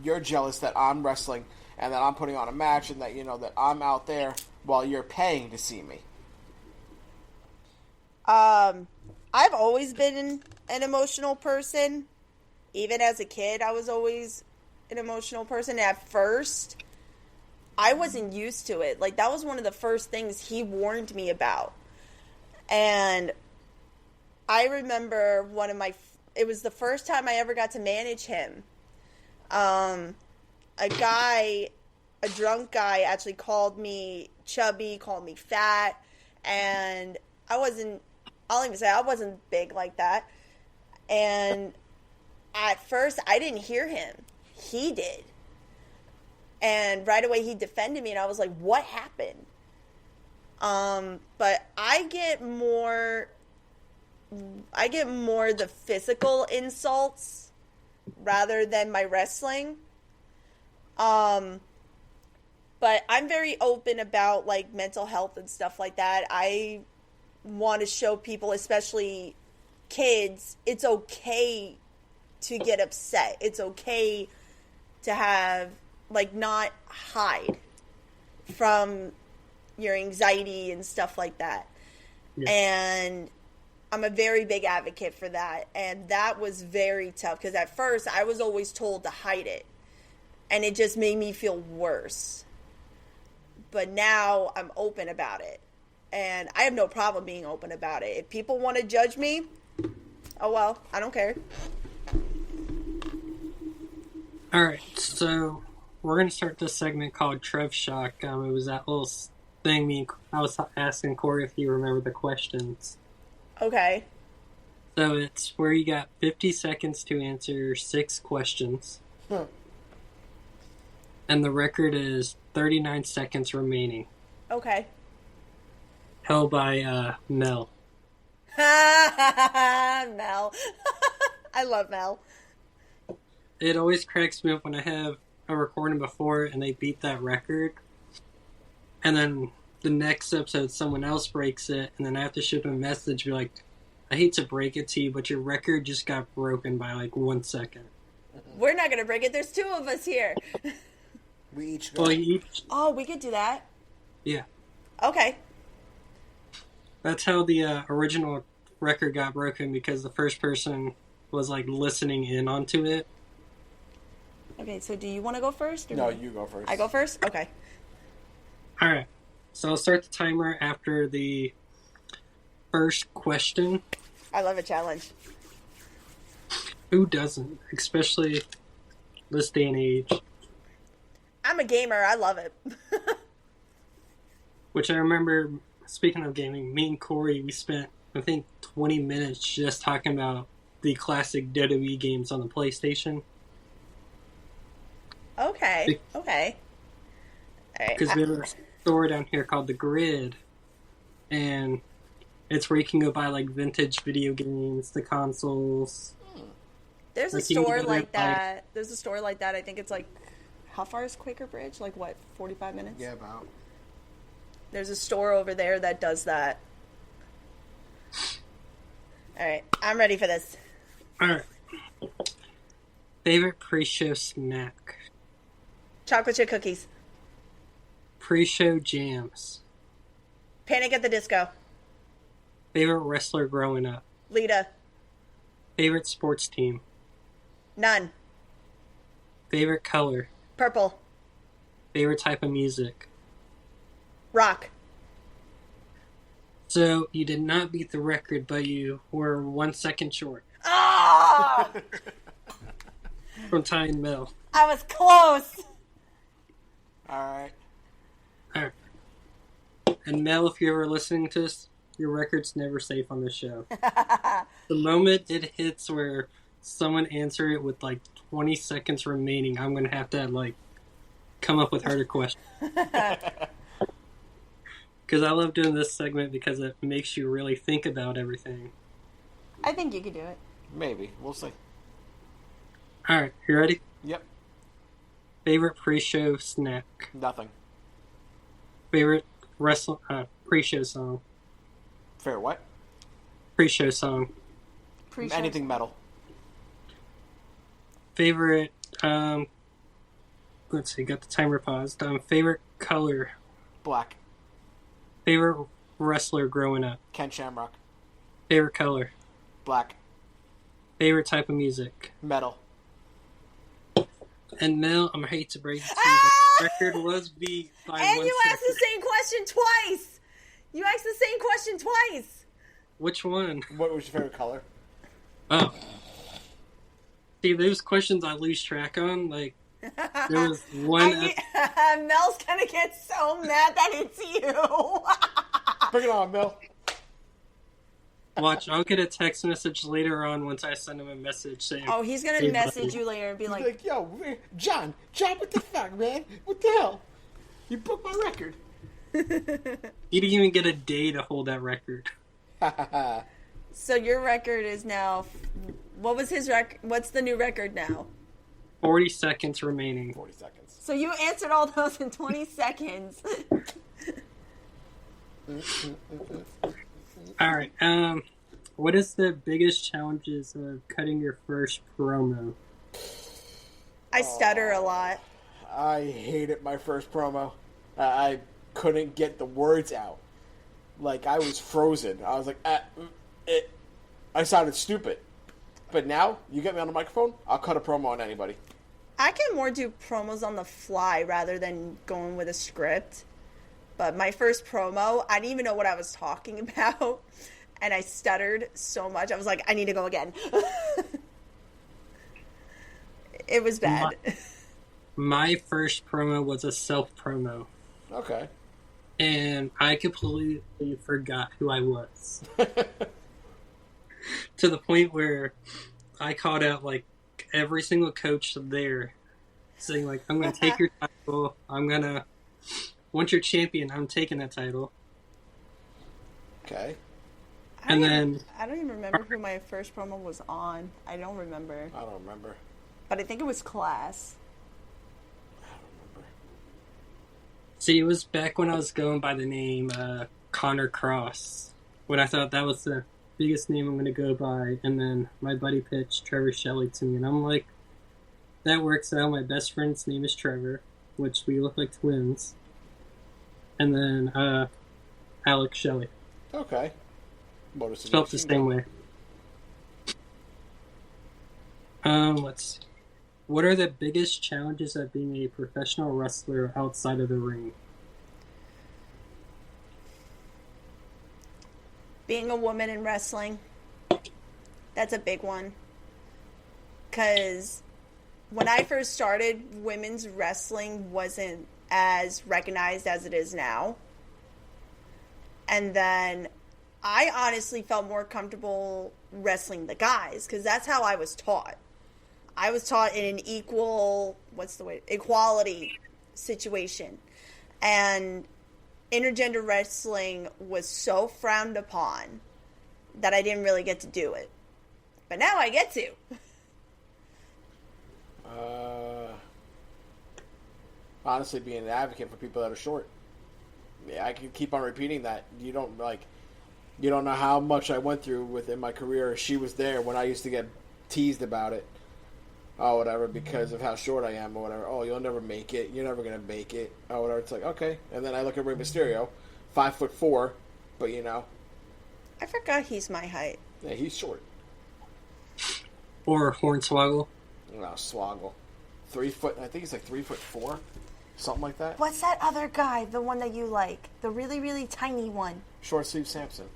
You're jealous that I'm wrestling and that I'm putting on a match and that, you know, that I'm out there while you're paying to see me. I've always been an emotional person. Even as a kid, I was always an emotional person. At first, I wasn't used to it. Like, that was one of the first things he warned me about. And I remember it was the first time I ever got to manage him. A drunk guy actually called me chubby, called me fat, and I'll even say I wasn't big like that. And at first, I didn't hear him. He did. And right away, he defended me, and I was like, what happened? But I get more the physical insults rather than my wrestling. But I'm very open about, like, mental health and stuff like that. I want to show people, especially kids, it's okay to get upset. It's okay to have, like, not hide from your anxiety and stuff like that. Yeah. And I'm a very big advocate for that. And that was very tough, because at first I was always told to hide it. And it just made me feel worse. But now I'm open about it. And I have no problem being open about it. If people want to judge me, oh well, I don't care. Alright, so we're going to start this segment called Trev Shock. It was that little thing I was asking Corey if you remember the questions. Okay. So it's where you got 50 seconds to answer 6 questions. And the record is 39 seconds remaining. Okay. Held by Mel. Mel. I love Mel. It always cracks me up when I have a recording before and they beat that record. And then the next episode, someone else breaks it, and then I have to shoot them a message, be like, I hate to break it to you, but your record just got broken by like 1 second. We're not going to break it. There's 2 of us here. We each go. Oh, we could do that? Yeah. Okay. That's how the original record got broken, because the first person was like listening in onto it. Okay, so do you want to go first? Or no, you go first. I go first? Okay. Alright. So I'll start the timer after the first question. I love a challenge. Who doesn't? Especially this day and age. I'm a gamer. I love it. Which I remember, speaking of gaming, me and Corey, we spent, I think, 20 minutes just talking about the classic WWE games on the PlayStation. Okay. Okay. Because we have a store down here called The Grid, and it's where you can go buy like vintage video games, the consoles. There's a store like that. There's a store like that. I think it's like, how far is Quaker Bridge? Like what, 45 minutes? Yeah, about. There's a store over there that does that. Alright, I'm ready for this. Alright. Favorite pre-show snack? Chocolate chip cookies. Pre-show jams. Panic at the Disco. Favorite wrestler growing up. Lita. Favorite sports team. None. Favorite color. Purple. Favorite type of music. Rock. So, you did not beat the record, but you were 1 second short Ah! from tying Mel. I was close. All right. And Mel, if you're ever listening to this, your record's never safe on this show. The moment it hits where someone answer it with like 20 seconds remaining, I'm going to have to like come up with harder questions. Because I love doing this segment because it makes you really think about everything. I think you could do it. Maybe. We'll see. Alright, you ready? Yep. Favorite pre-show snack? Nothing. Favorite pre-show song? Fair what? Pre-show song. Pre-show. Anything metal. Favorite, let's see, got the timer paused. Favorite color? Black. Favorite wrestler growing up? Ken Shamrock. Favorite color? Black. Favorite type of music? Metal. And Mel, I hate to break it to you, the record was beat by And 1 you asked second. the same question twice. You asked the same question twice. Which one? What was your favorite color? Oh. See, those questions I lose track on. Like, there was one. Mel's gonna get so mad that it's you. Bring it on, Mel. Watch, I'll get a text message later on once I send him a message saying. Oh, he's gonna "Hey, message buddy." you later and be like, Like, yo, John, what the fuck, man? What the hell? You broke my record. You didn't even get a day to hold that record. so your record is now, what was his record? What's the new record now? 40 seconds remaining. 40 seconds. So you answered all those in 20 seconds. All right. What is the biggest challenges of cutting your first promo? I stutter a lot. I hated my first promo. I couldn't get the words out. Like, I was frozen. I was like, I sounded stupid. But now, you get me on the microphone, I'll cut a promo on anybody. I can more do promos on the fly rather than going with a script. But my first promo, I didn't even know what I was talking about. And I stuttered so much. I was like, I need to go again. It was bad. My first promo was a self-promo. Okay. And I completely forgot who I was. To the point where I called out, like, every single coach there, saying, like, I'm going to take your title. Once you're champion, I'm taking that title. Okay. I And don't then... even- I don't even remember who my first promo was on. I don't remember. I don't remember. But I think it was Class. I don't remember. See, it was back when I was going by the name Connor Cross. When I thought that was the biggest name I'm going to go by. And then my buddy pitched Trevor Shelley to me. And I'm like, that works out. My best friend's name is Trevor, which we look like twins. And then Alex Shelley. Okay. Spelled the same way. Let's see. What are the biggest challenges of being a professional wrestler outside of the ring? Being a woman in wrestling. That's a big one. Because when I first started, women's wrestling wasn't as recognized as it is now. And then I honestly felt more comfortable wrestling the guys because that's how I was taught. I was taught in an equality situation. And intergender wrestling was so frowned upon that I didn't really get to do it. But now I get to. Honestly, being an advocate for people that are short. Yeah, I can keep on repeating that. You don't know how much I went through within my career. She was there when I used to get teased about it. Oh, whatever, because of how short I am or whatever. Oh, you'll never make it. You're never going to make it. Oh, whatever. It's like, okay. And then I look at Rey Mysterio, 5'4", but I forgot he's my height. yeah, he's short. Or Hornswoggle. No, Swoggle. 3 foot. I think he's like 3'4", something like that. What's that other guy? The one that you like? The really, really tiny one. Short sleeve Samson.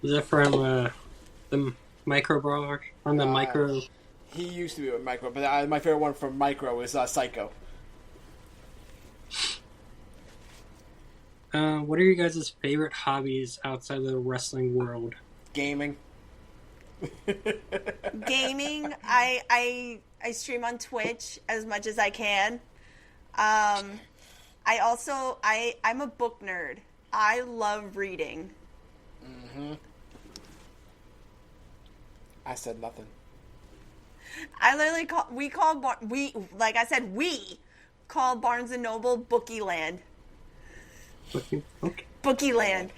Was that from the Micro Brawler? From the Micro... He used to be with Micro, but my favorite one from Micro is Psycho. What are you guys' favorite hobbies outside of the wrestling world? Gaming. Gaming. I stream on Twitch as much as I can. I'm a book nerd. I love reading. Mm-hmm. I said nothing. I literally we call Barnes and Noble Bookie Land. Okay. Bookie Land.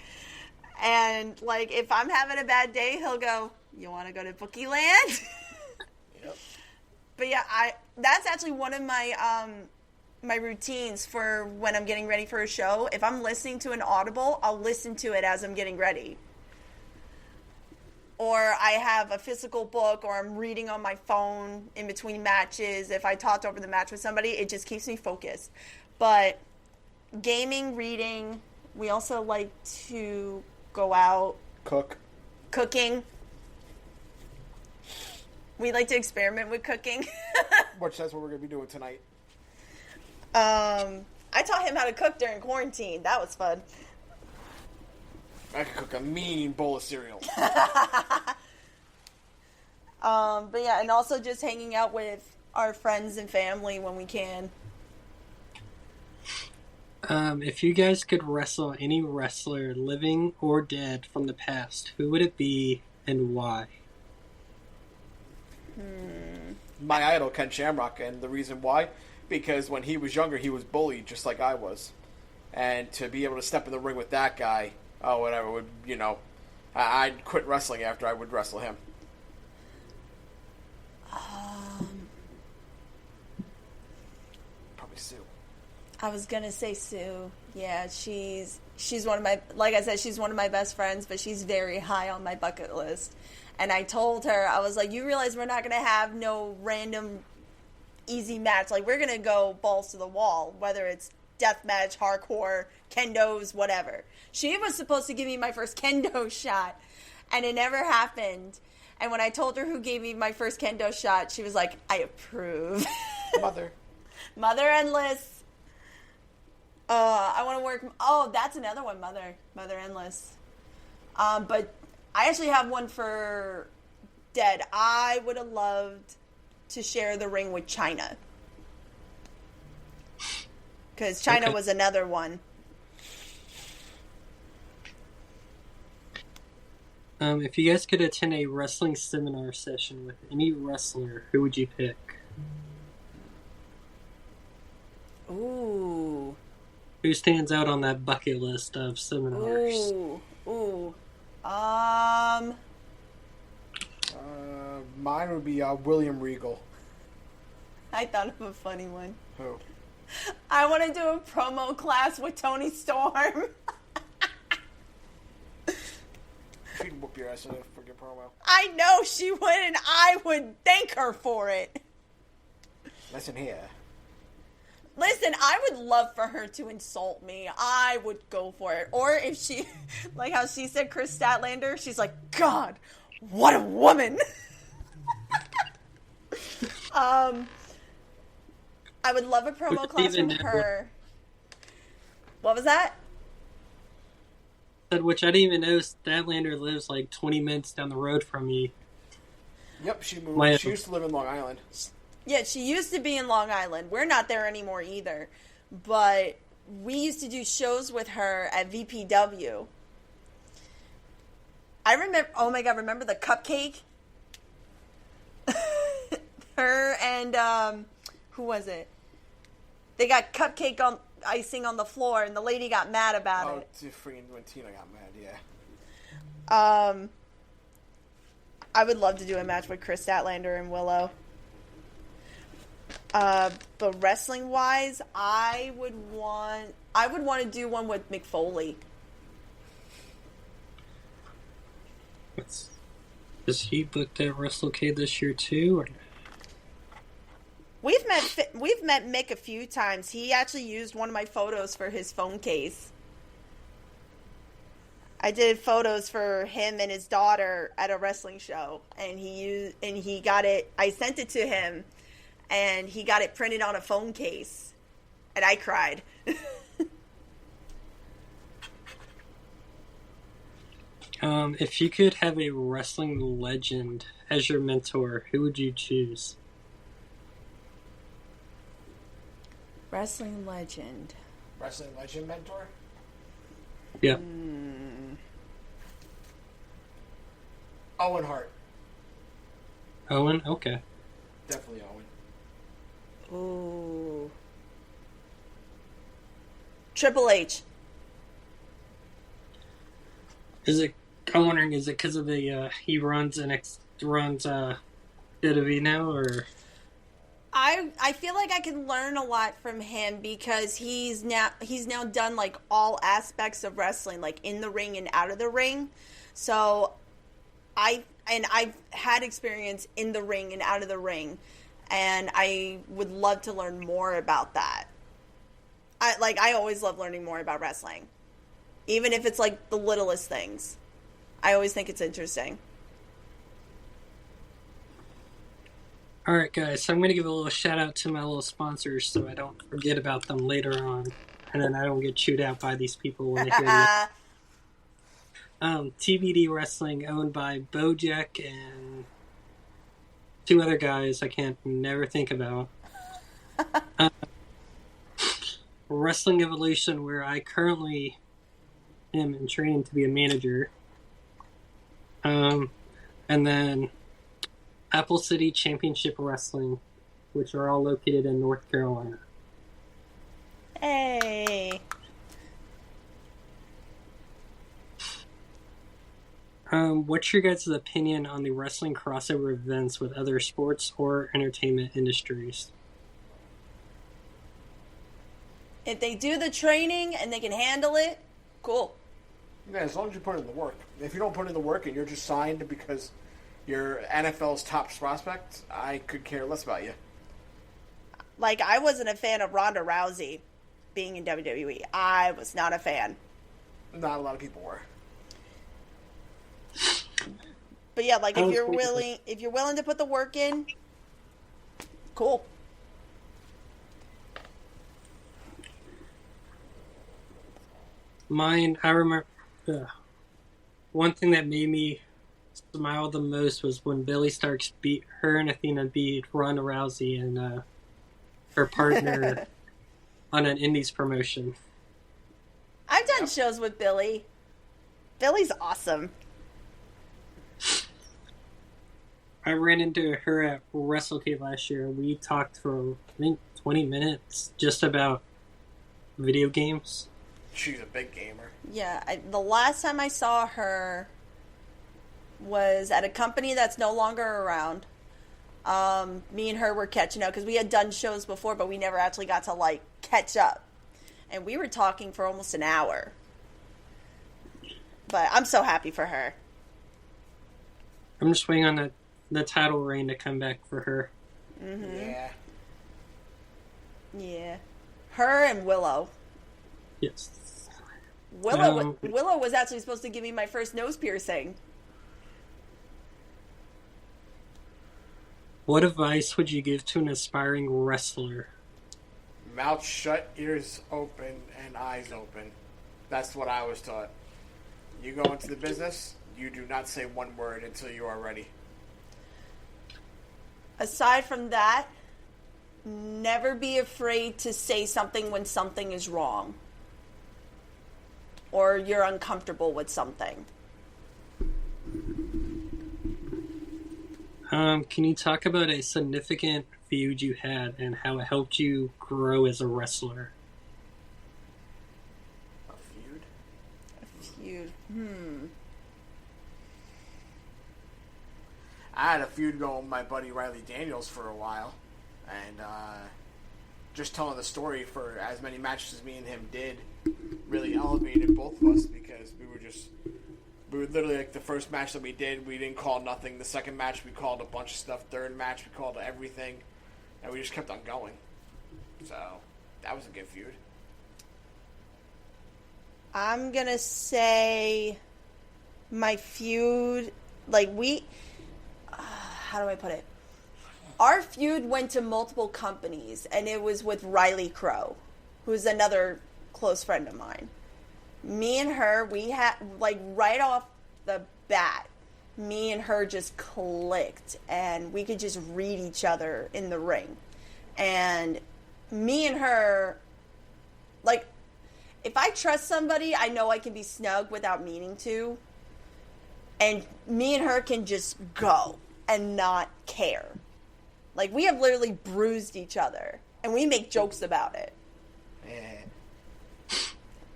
And like if I'm having a bad day, he'll go, "You want to go to Bookie Land?" Yep. But yeah, that's actually one of my my routines for when I'm getting ready for a show. If I'm listening to an Audible, I'll listen to it as I'm getting ready. Or I have a physical book, or I'm reading on my phone in between matches. If I talked over the match with somebody, it just keeps me focused. But gaming, reading, we also like to go out. Cooking. We like to experiment with cooking. Which that's what we're going to be doing tonight. I taught him how to cook during quarantine. That was fun. I could cook a mean bowl of cereal. But yeah, and also just hanging out with our friends and family when we can. If you guys could wrestle any wrestler, living or dead, from the past, who would it be and why? My idol, Ken Shamrock, and the reason why, because when he was younger, he was bullied just like I was. And to be able to step in the ring with that guy, whatever, I'd quit wrestling after I would wrestle him. Probably Sue. I was gonna say Sue. Yeah, she's one of my, like I said, she's one of my best friends, but she's very high on my bucket list. And I told her, I was like, you realize we're not gonna have no random easy match. Like, we're gonna go balls to the wall, whether it's deathmatch, hardcore, kendos, whatever. She was supposed to give me my first kendo shot, and it never happened. And when I told her who gave me my first kendo shot, she was like, I approve. Mother Endless. I want to work. Oh, that's another one, Mother Endless. But I actually have one for dead. I would have loved to share the ring with China. Because China was another one. If you guys could attend a wrestling seminar session with any wrestler, who would you pick? Ooh. Who stands out on that bucket list of seminars? Ooh. Mine would be William Regal. I thought of a funny one. Who? I want to do a promo class with Toni Storm. She'd whoop your ass in a freaking promo. I know she would, and I would thank her for it. Listen here. Listen, I would love for her to insult me. I would go for it. Or if she, like how she said Chris Statlander, she's like, God, what a woman. I would love a promo class from her. What was that? Which I didn't even know Statlander lives like 20 minutes down the road from me. Yep, she moved. She used to live in Long Island. Yeah, she used to be in Long Island. We're not there anymore either. But we used to do shows with her at VPW. I remember, oh my God, remember the cupcake? Her and, who was it? They got cupcake on icing on the floor, and the lady got mad about it. Oh, freaking when Tina got mad, yeah. I would love to do a match with Chris Statlander and Willow. But wrestling wise, I would want to do one with Mick Foley. Is he booked at WrestleCade this year too? Or? We've met Mick a few times. He actually used one of my photos for his phone case. I did photos for him and his daughter at a wrestling show, and he got it. I sent it to him, and he got it printed on a phone case, and I cried. If you could have a wrestling legend as your mentor, who would you choose? Wrestling legend. Wrestling legend mentor? Yeah. Owen Hart. Owen? Okay. Definitely Owen. Ooh. Triple H. I'm wondering, is it because of the he runs WWE now, or? I feel like I can learn a lot from him because he's now done like all aspects of wrestling, like in the ring and out of the ring. So I've had experience in the ring and out of the ring, and I would love to learn more about that. I always love learning more about wrestling, even if it's like the littlest things. I always think it's interesting. All right, guys. So I'm going to give a little shout out to my little sponsors, so I don't forget about them later on, and then I don't get chewed out by these people when they hear me. TBD Wrestling, owned by Bojack and two other guys I can't never think about. Wrestling Evolution, where I currently am in training to be a manager. And then Apple City Championship Wrestling, which are all located in North Carolina. Hey. What's your guys' opinion on the wrestling crossover events with other sports or entertainment industries? If they do the training and they can handle it, cool. Yeah, as long as you put in the work. If you don't put in the work and you're just signed because you're NFL's top prospect, I could care less about you. Like, I wasn't a fan of Ronda Rousey being in WWE. I was not a fan. Not a lot of people were. But yeah, like if you're willing to put the work in, cool. Mine, I remember one thing that made me smile the most was when Billy Starks her and Athena beat Ronda Rousey and her partner on an Indies promotion. I've done shows with Billy. Billy's awesome. I ran into her at WrestleCade last year. We talked for, I think, 20 minutes just about video games. She's a big gamer. Yeah, the last time I saw her was at a company that's no longer around. Me and her were catching up because we had done shows before, but we never actually got to, like, catch up. And we were talking for almost an hour. But I'm so happy for her. I'm just waiting on the title reign to come back for her. Mm-hmm. Yeah. Yeah. Her and Willow. Yes. Willow was actually supposed to give me my first nose piercing. What advice would you give to an aspiring wrestler? Mouth shut, ears open, and eyes open. That's what I was taught. You go into the business, you do not say one word until you are ready. Aside from that, never be afraid to say something when something is wrong. Or you're uncomfortable with something. Can you talk about a significant feud you had and how it helped you grow as a wrestler? A feud? A feud. I had a feud going with my buddy Riley Daniels for a while. and just telling the story for as many matches as me and him did really elevated both of us because we were literally like the first match that we did, we didn't call nothing. The second match, we called a bunch of stuff. Third match, we called everything, and we just kept on going. So that was a good feud. I'm gonna say my feud, how do I put it? Our feud went to multiple companies, and it was with Riley Crow, who's another close friend of mine. Me and her, we had, right off the bat, me and her just clicked, and we could just read each other in the ring. And me and her, if I trust somebody, I know I can be snug without meaning to. And me and her can just go and not care. We have literally bruised each other. And we make jokes about it. Yeah.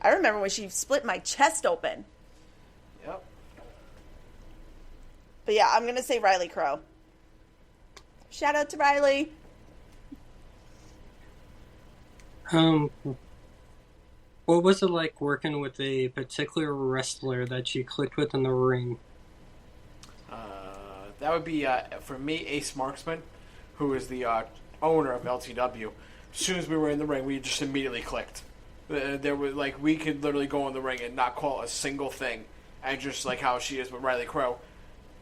I remember when she split my chest open. Yep. But yeah, I'm going to say Riley Crow. Shout out to Riley. What was it like working with a particular wrestler that you clicked with in the ring? That would be, for me, Ace Marksman, who is the owner of LTW. As soon as we were in the ring, we just immediately clicked. There was we could literally go in the ring and not call a single thing, and just like how she is with Riley Crow,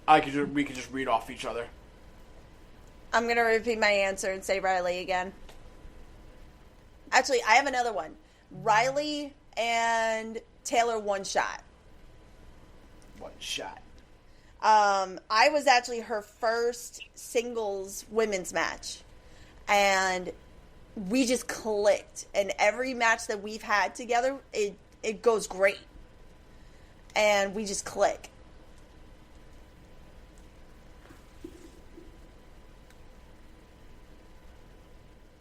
we could just read off each other. I'm gonna repeat my answer and say Riley again. Actually, I have another one. Riley and Taylor One Shot. One Shot. I was actually her first singles women's match, and we just clicked. And every match that we've had together, it goes great, and we just click.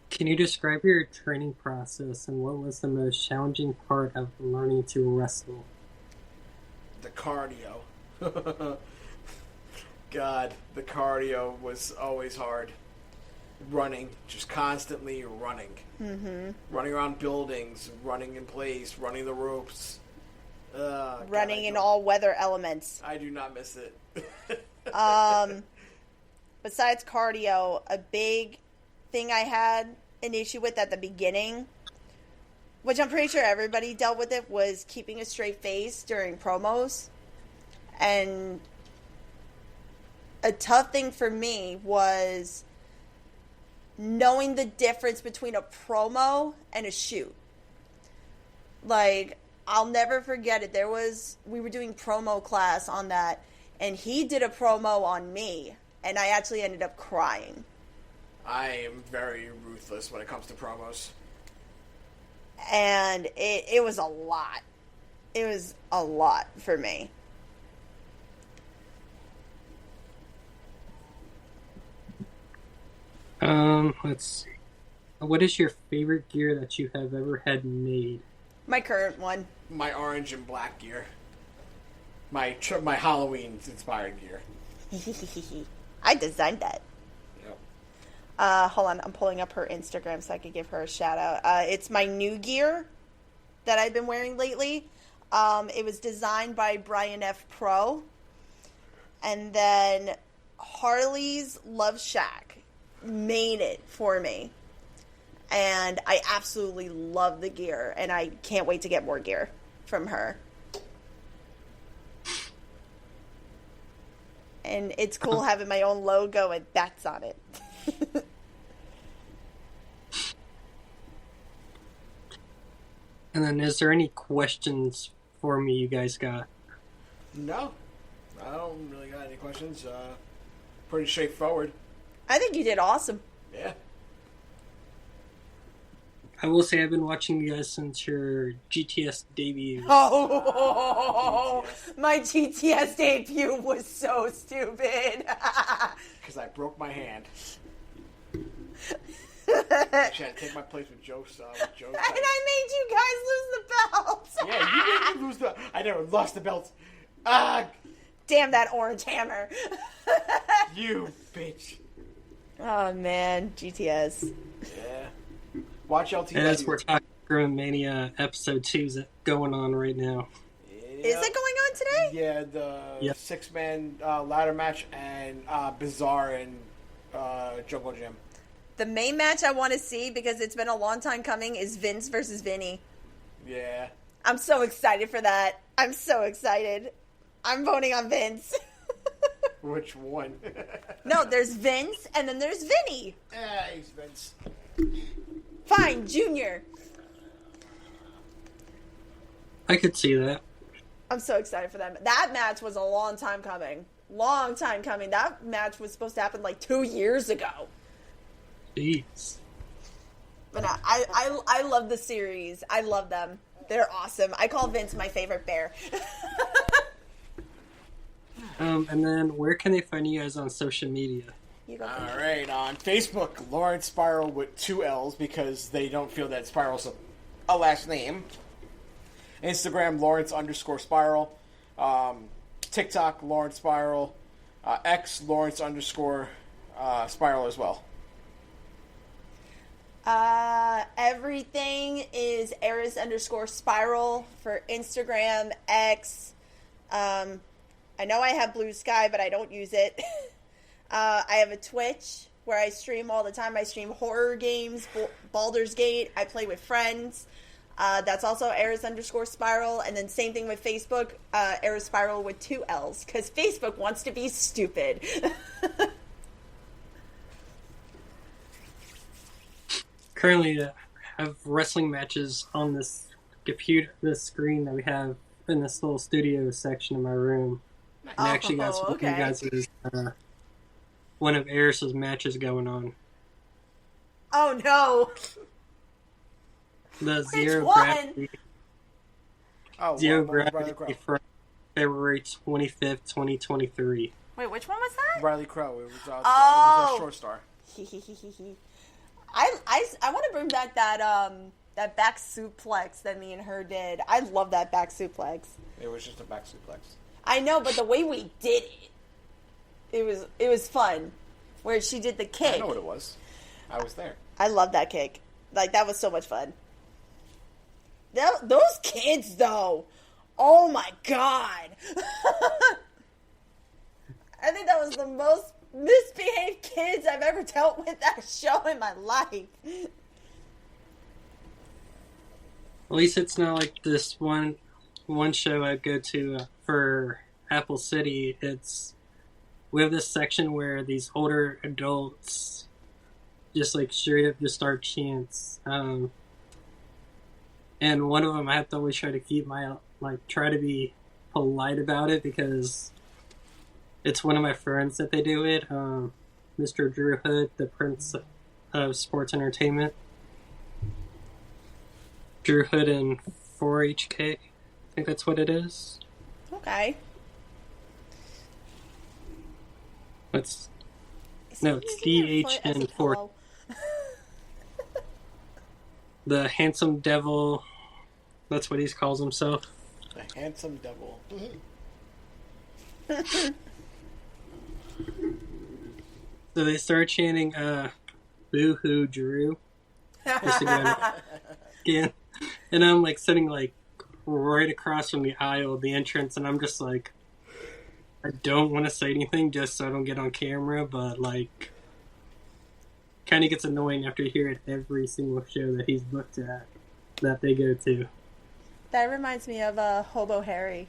Can you describe your training process and what was the most challenging part of learning to wrestle? The cardio. God, the cardio was always hard. Running, just constantly running. Mm-hmm. Running around buildings, running in place, running the ropes. Running in all weather elements. I do not miss it. Besides cardio, a big thing I had an issue with at the beginning, which I'm pretty sure everybody dealt with it, was keeping a straight face during promos. And a tough thing for me was knowing the difference between a promo and a shoot. I'll never forget it. We were doing promo class on that, and he did a promo on me, and I actually ended up crying. I am very ruthless when it comes to promos. And it was a lot. It was a lot for me. Let's see. What is your favorite gear that you have ever had made? My current one. My orange and black gear. My Halloween-inspired gear. I designed that. Yep. Hold on, I'm pulling up her Instagram so I could give her a shout out. It's my new gear that I've been wearing lately. It was designed by Brian F. Pro. And then Harley's Love Shack made it for me. And I absolutely love the gear. And I can't wait to get more gear from her. And it's cool having my own logo and bats on it. And then is there any questions for me you guys got? No. I don't really got any questions. Pretty straightforward. I think you did awesome. Yeah. I will say I've been watching you guys since your GTS debut. Oh, my GTS debut was so stupid. Because I broke my hand. I had to take my place with Joe. And I made you guys lose the belt. Yeah, you made me lose the... I never lost the belt. Ah! Damn that orange hammer. You bitch. Oh man, GTS. Yeah. Watch As we're LTW. talking, Groom Mania episode 2's going on right now. Is it going on today? Yeah, the Yep. 6-man ladder match and Bizarre and Jungle Gym. The main match I want to see, because it's been a long time coming, is Vince versus Vinny. Yeah. I'm so excited for that. I'm so excited. I'm voting on Vince. Which one? No, there's Vince, and then there's Vinny. He's Vince. Fine, Junior. I could see that. I'm so excited for that. That match was a long time coming. Long time coming. That match was supposed to happen like 2 years ago. Jeez. But I love the series. I love them. They're awesome. I call Vince my favorite bear. And then where can they find you guys on social media? You go. All right, on Facebook, Lawrence Spiral with 2 L's because they don't feel that Spiral's a last name. Instagram, Lawrence_Spiral. TikTok, Lawrence Spiral. X, Lawrence_Spiral as well. Everything is Eris_Spiral for Instagram, X. I know I have Blue Sky, but I don't use it. I have a Twitch where I stream all the time. I stream horror games, Baldur's Gate. I play with friends. That's also Eris_Spiral. And then same thing with Facebook, Eris Spiral with 2 L's, because Facebook wants to be stupid. Currently, I have wrestling matches on this screen that we have in this little studio section of my room. And I actually got some of you guys' one of Eris's matches going on. Oh no! The Which Zero one? Gravity. Oh, Zero Riley Gravity Crow. from February 25th, 2023. Wait, which one was that? Riley Crow. It was, it was Oh. a short star. I want to bring back that back suplex that me and her did. I love that back suplex. It was just a back suplex. I know, but the way we did it was fun. Where she did the kick. I know what it was. I was there. I love that kick. Like, that was so much fun. Those kids, though. Oh my god. I think that was the most misbehaved kids I've ever dealt with that show in my life. At least it's not like this one show I go to for Apple City. We have this section where these older adults just like straight up just start chants. And one of them I have to always try to keep try to be polite about it because it's one of my friends that they do it. Mr. Drew Hood, the Prince of Sports Entertainment. Drew Hood and 4HK. I think that's what it is. Okay. It's DH and 4. The handsome devil. That's what he calls himself. The handsome devil. So they start chanting, "Boo hoo, Drew." Again, and I'm like sitting like right across from the aisle of the entrance, and I'm just like, I don't want to say anything just so I don't get on camera, but like, kind of gets annoying after you hear it every single show that he's booked at, that they go to. That reminds me of Hobo Harry.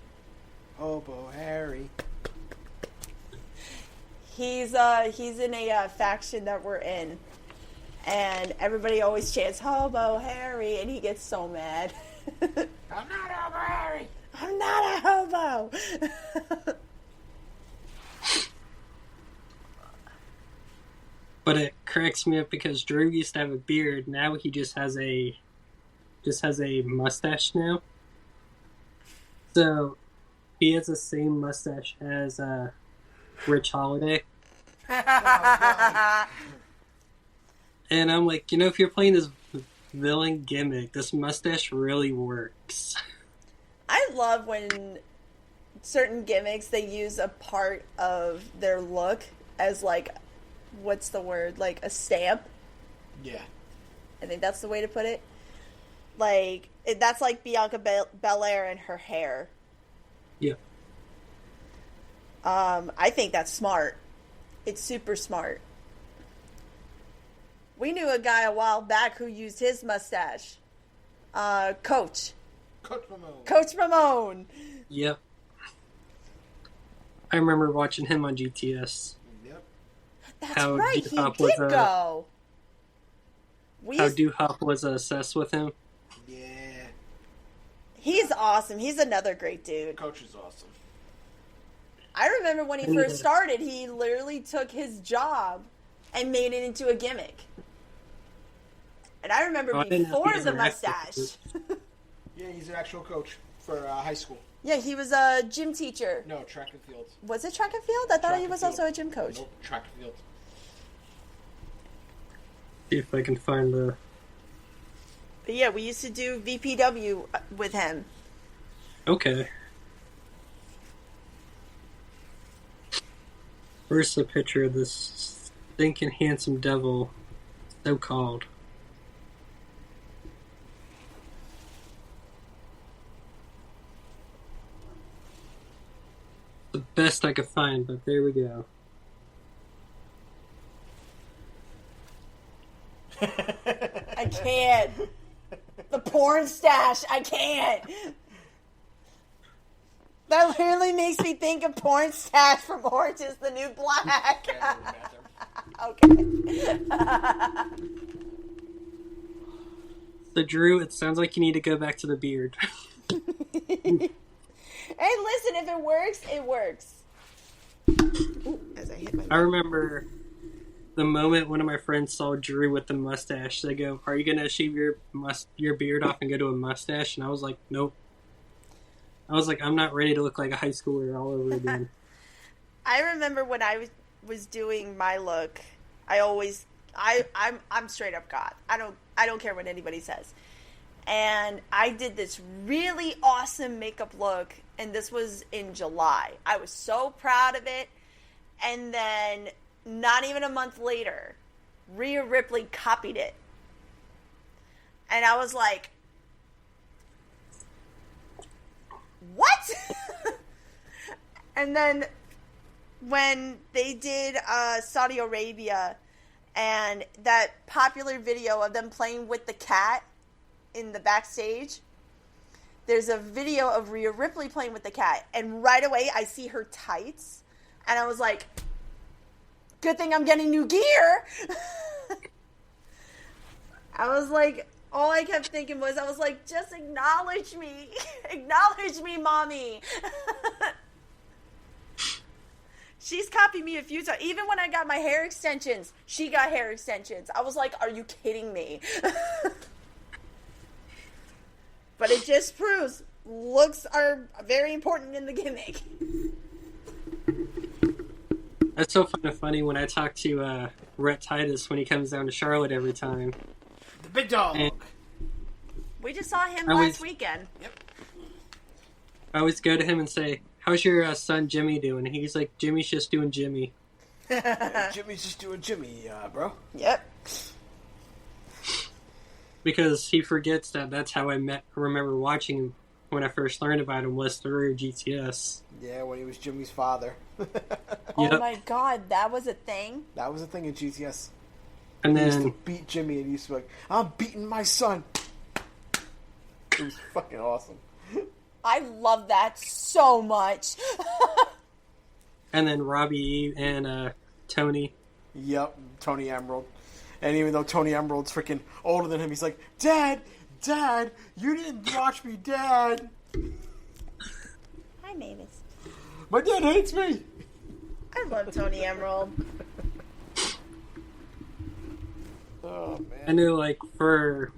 Hobo Harry. He's in a faction that we're in, and everybody always chants Hobo Harry, and he gets so mad. I'm not Hobo Harry. I'm not a hobo. But it cracks me up because Drew used to have a beard. Now he just has a mustache now. So he has the same mustache as Rich Holiday. And I'm like, if you're playing this villain gimmick, this mustache really works. I love when certain gimmicks, they use a part of their look as like what's the word? Like a stamp. Yeah. I think that's the way to put it. Like, that's like Bianca Belair and her hair. Yeah. I think that's smart. It's super smart. We knew a guy a while back who used his mustache. Coach. Coach Ramone. Yep. I remember watching him on GTS. Yep. That's How right, he D-Hop did was, go. How Duhop was obsessed with him. Yeah. He's awesome. He's another great dude. Coach is awesome. I remember when he first started, he literally took his job and made it into a gimmick. And I remember before the mustache. Yeah, he's an actual coach for high school. Yeah, he was a gym teacher. No, track and field. Was it track and field? I thought he was also a gym coach. Nope, track and field. See if I can find the... But yeah, we used to do VPW with him. Okay. Where's the picture of this stinking handsome devil, so-called? The best I could find, but there we go. I can't. The porn stash. I can't. That literally makes me think of porn stash from Orange is the New Black. Okay. So, Drew, it sounds like you need to go back to the beard. Hey, listen, if it works, it works. Ooh, as I hit my... I remember the moment one of my friends saw Drew with the mustache. They go, "Are you going to shave your beard off and go to a mustache?" And I was like, nope. I was like, I'm not ready to look like a high schooler all over again. I remember when I was doing my look, I'm straight up God. I don't care what anybody says. And I did this really awesome makeup look, and this was in July. I was so proud of it. And then, not even a month later, Rhea Ripley copied it. And I was like, what? And then, when they did Saudi Arabia, and that popular video of them playing with the cat in the backstage, there's a video of Rhea Ripley playing with the cat, and right away I see her tights, and I was like, good thing I'm getting new gear. I was like, all I kept thinking was, I was like, just acknowledge me. Acknowledge me, mommy. She's copied me a few times. Even when I got my hair extensions, she got hair extensions. I was like, are you kidding me? But it just proves looks are very important in the gimmick. That's so kind of funny when I talk to Rhett Titus when he comes down to Charlotte every time. The big dog. And we just saw him last weekend. Yep. I always go to him and say, "How's your son Jimmy doing?" And he's like, "Jimmy's just doing Jimmy." Jimmy's just doing Jimmy, bro. Yep. Because he forgets that that's how I remember watching him when I first learned about him was through GTS. Yeah, when he was Jimmy's father. Oh Yep. my god, that was a thing? That was a thing in GTS. And He used then to beat Jimmy and he used to be like, I'm beating my son. It was fucking awesome. I love that so much. Robbie and Tony. Yep, Tony Emerald. And even though Tony Emerald's freaking older than him, he's like, Dad, you didn't watch me, Dad. Hi, Mavis. My dad hates me. I love Tony Emerald. Oh, man. I know, like, for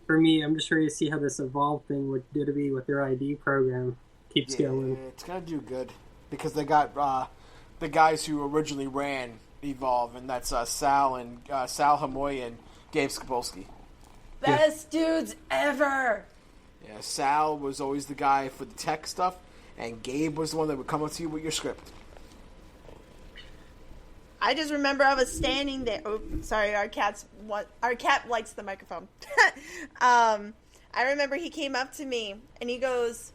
me, I'm just ready to see how this Evolve thing with WWE with their ID program keeps going. It's going to do good. Because they got the guys who originally ran Evolve, and that's Sal Hamoy and Gabe Skopolsky. Best dudes ever. Yeah, Sal was always the guy for the tech stuff, and Gabe was the one that would come up to you with your script. I just remember I was standing there. Oh, sorry, our cat likes the microphone. I remember he came up to me and he goes,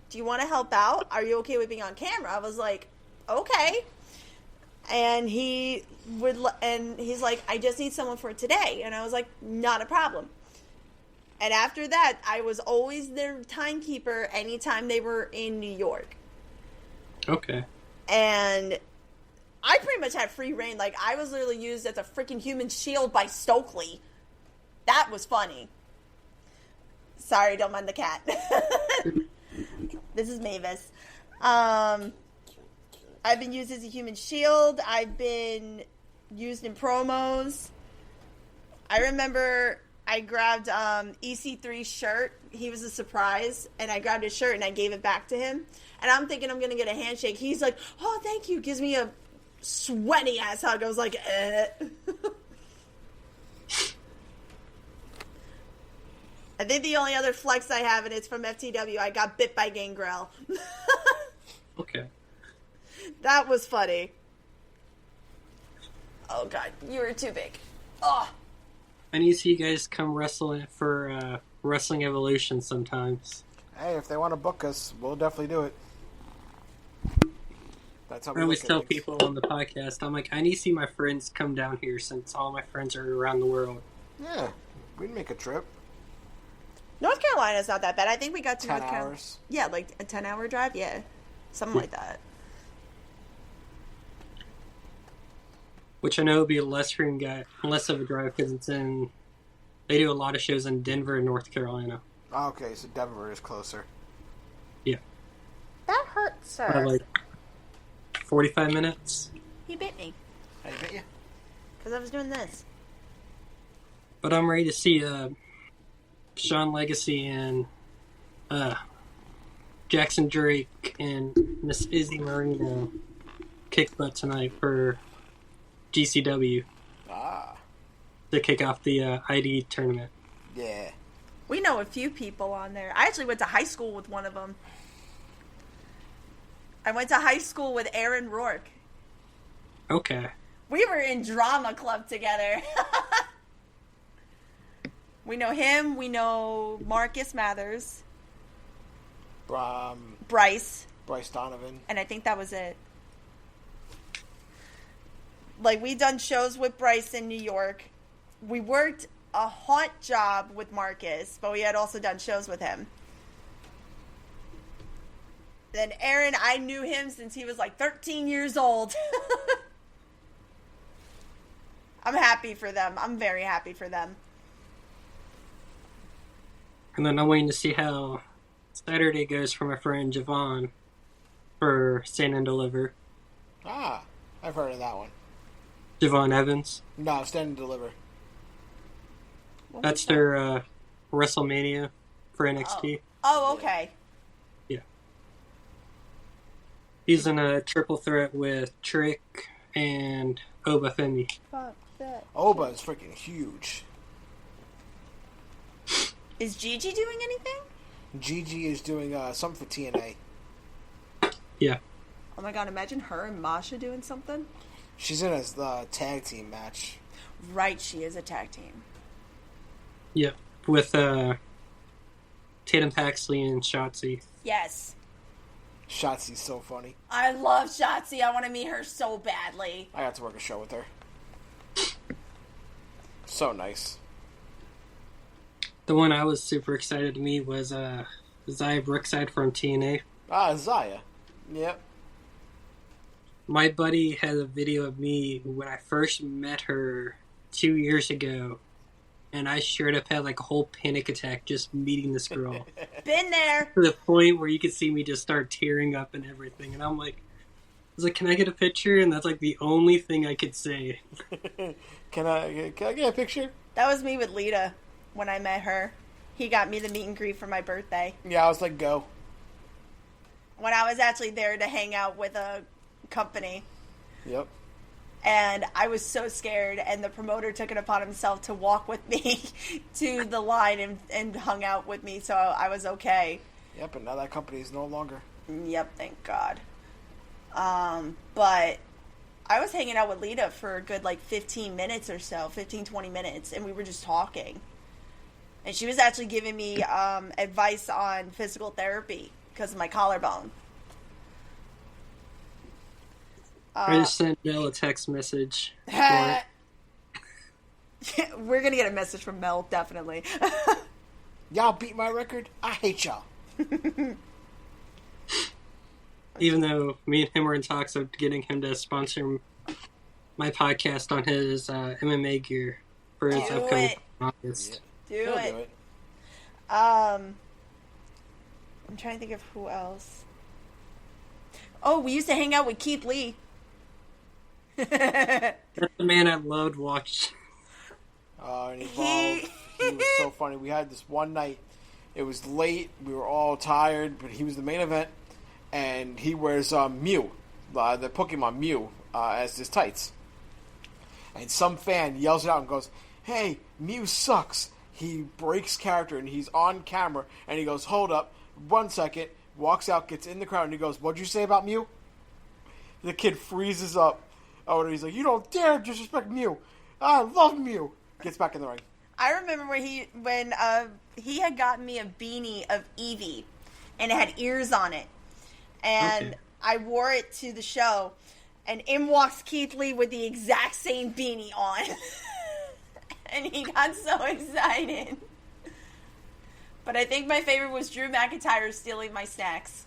"Do you want to help out? Are you okay with being on camera?" I was like, "Okay." And he's like, "I just need someone for today." And I was like, "Not a problem." And after that, I was always their timekeeper anytime they were in New York. Okay. And I pretty much had free reign. Like, I was literally used as a freaking human shield by Stokely. That was funny. Sorry, don't mind the cat. This is Mavis. I've been used as a human shield. I've been used in promos. I remember I grabbed EC3's shirt. He was a surprise, and I grabbed his shirt and I gave it back to him. And I'm thinking I'm going to get a handshake. He's like, "Oh, thank you." Gives me a sweaty ass hug. I was like, I think the only other flex I have, and it's from FTW, I got bit by Gangrel. Okay. That was funny. Oh, God. You were too big. Oh. I need to see you guys come wrestling for Wrestling Evolution sometimes. Hey, if they want to book us, we'll definitely do it. That's how we I always tell things. people on the podcast, I'm like, I need to see my friends come down here since all my friends are around the world. Yeah, we'd make a trip. North Carolina's not that bad. I think we got to 10 North Carolina. hours. Yeah, like a 10-hour drive. Yeah, something like that. Which I know would be less of a drive because they do a lot of shows in Denver and North Carolina. Oh, okay, so Denver is closer. Yeah. That hurts, sir. About like 45 minutes. He bit me. Hey, bit you? Because I was doing this. But I'm ready to see Sean Legacy and Jackson Drake and Miss Izzy Marino kick butt tonight for GCW to kick off the ID tournament. Yeah. We know a few people on there. I actually went to high school with one of them. I went to high school with Aaron Rourke. Okay. We were in drama club together. We know him. We know Marcus Mathers. Bryce Donovan. And I think that was it. Like, we done shows with Bryce in New York. We worked a haunt job with Marcus, but we had also done shows with him. Then Aaron, I knew him since he was like 13 years old. I'm happy for them. I'm very happy for them. And then I'm waiting to see how Saturday goes for my friend Javon for Stand and Deliver. Ah, I've heard of that one. Javon Evans. No, Stand and Deliver. That's their WrestleMania for NXT. Oh, okay. Yeah. He's in a triple threat with Trick and Oba Femi. Fuck that. Oba is freaking huge. Is Gigi doing anything? Gigi is doing something for TNA. Yeah. Oh my god, imagine her and Masha doing something. She's in a tag team match. Right, she is a tag team. Yeah. With Tatum Paxley and Shotzi. Yes. Shotzi's so funny. I love Shotzi. I want to meet her so badly. I got to work a show with her. So nice. The one I was super excited to meet was Zaya Brookside from TNA. Ah, Zaya. Yep. My buddy has a video of me when I first met her 2 years ago, and I straight up had like a whole panic attack just meeting this girl. Been there. To the point where you could see me just start tearing up and everything, and I was like, can I get a picture? And that's like the only thing I could say. Can I get a picture? That was me with Lita when I met her. He got me the meet and greet for my birthday. Yeah, I was like, go. When I was actually there to hang out with a company. Yep. And I was so scared, and the promoter took it upon himself to walk with me to the line and hung out with me, so I was okay. Yep, and now that company is no longer. Yep, thank God. But I was hanging out with Lita for a good, 15 minutes or so, 15, 20 minutes, and we were just talking. And she was actually giving me advice on physical therapy because of my collarbone. I just sent Mel a text message. We're going to get a message from Mel, definitely. Y'all beat my record? I hate y'all. Even though me and him were in talks of getting him to sponsor my podcast on his MMA gear for his upcoming August. Do it. I'm trying to think of who else. Oh, we used to hang out with Keith Lee. That's the man I loved watching. And he was so funny. We had this one night. It was late. We were all tired, but he was the main event. And he wears Mew, the Pokemon Mew, as his tights. And some fan yells it out and goes, "Hey, Mew sucks." He breaks character and he's on camera. And he goes, "Hold up, 1 second." Walks out, gets in the crowd, and he goes, "What'd you say about Mew?" The kid freezes up. Oh, and he's like, "You don't dare disrespect Mew. I love Mew." Gets back in the ring. I remember when he had gotten me a beanie of Eevee, and it had ears on it, and I wore it to the show, and in walks Keith Lee with the exact same beanie on, and he got so excited. But I think my favorite was Drew McIntyre stealing my snacks.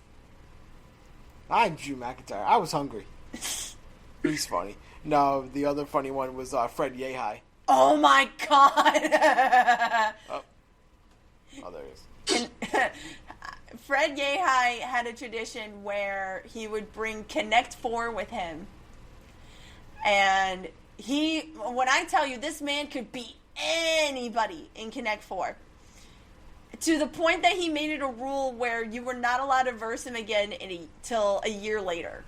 I'm Drew McIntyre. I was hungry. He's funny. No, the other funny one was Fred Yehai. Oh my god! Oh, there he is. And, Fred Yehai had a tradition where he would bring Connect 4 with him. And when I tell you, this man could beat anybody in Connect 4. To the point that he made it a rule where you were not allowed to verse him again till a year later.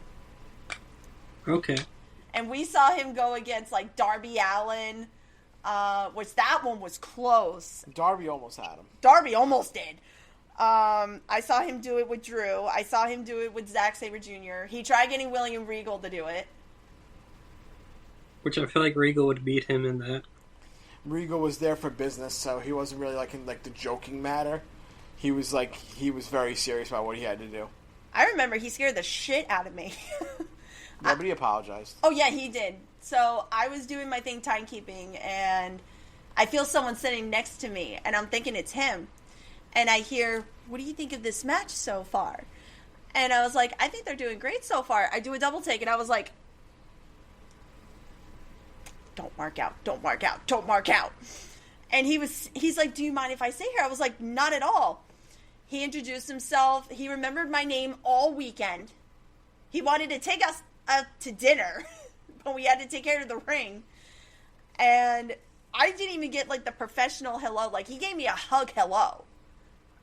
Okay. And we saw him go against, Darby Allin, which that one was close. Darby almost had him. Darby almost did. I saw him do it with Drew. I saw him do it with Zack Sabre Jr. He tried getting William Regal to do it. Which I feel like Regal would beat him in that. Regal was there for business, so he wasn't really in the joking matter. He was very serious about what he had to do. I remember he scared the shit out of me. Nobody apologized. Oh yeah, he did. So I was doing my thing, timekeeping, and I feel someone sitting next to me, and I'm thinking it's him. And I hear, "What do you think of this match so far?" And I was like, "I think they're doing great so far." I do a double take, and I was like, "Don't mark out, don't mark out, don't mark out." And he's like, "Do you mind if I stay here?" I was like, "Not at all." He introduced himself. He remembered my name all weekend. He wanted to take us out to dinner, but we had to take care of the ring. And I didn't even get the professional hello. He gave me a hug hello.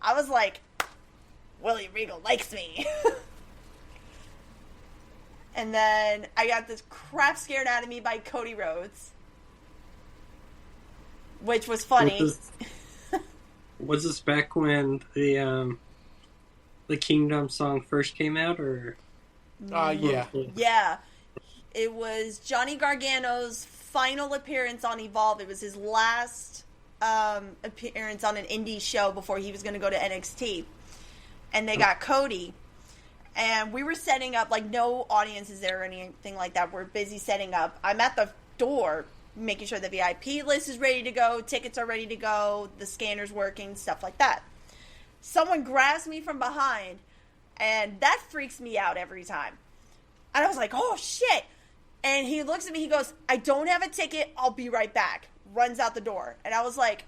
I was like, Willie Regal likes me. And then I got this crap scared out of me by Cody Rhodes, which was funny. Was this back when the Kingdom song first came out, or? Yeah. Yeah. It was Johnny Gargano's final appearance on Evolve. It was his last appearance on an indie show before he was going to go to NXT. And they got Cody. And we were setting up, no audiences there or anything like that. We're busy setting up. I'm at the door making sure the VIP list is ready to go, tickets are ready to go, the scanner's working, stuff like that. Someone grabs me from behind, and that freaks me out every time. And I was like, oh, shit. And he looks at me, he goes, "I don't have a ticket, I'll be right back." Runs out the door. And I was like,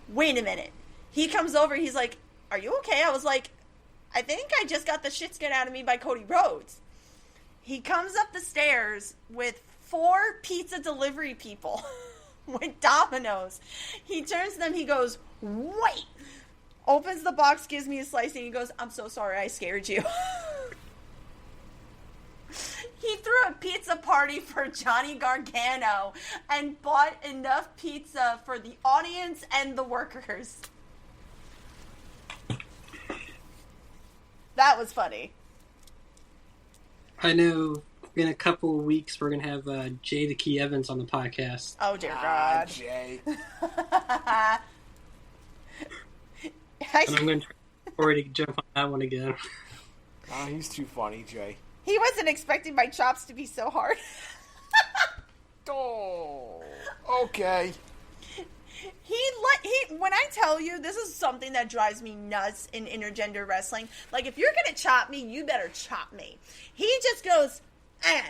wait a minute. He comes over, he's like, "Are you okay?" I was like, I think I just got the shit scared out of me by Cody Rhodes. He comes up the stairs with 4 pizza delivery people with Domino's. He turns to them, he goes, "Wait." Opens the box, gives me a slice, and he goes, "I'm so sorry I scared you." He threw a pizza party for Johnny Gargano and bought enough pizza for the audience and the workers. That was funny. I know in a couple of weeks we're gonna have Jay the Key Evans on the podcast. Oh dear God. Jay. And I'm gonna try already jump on that one again. Oh, he's too funny, Jay. He wasn't expecting my chops to be so hard. Oh, okay. When I tell you, this is something that drives me nuts in intergender wrestling. Like, if you're gonna chop me, you better chop me. He just goes, eh.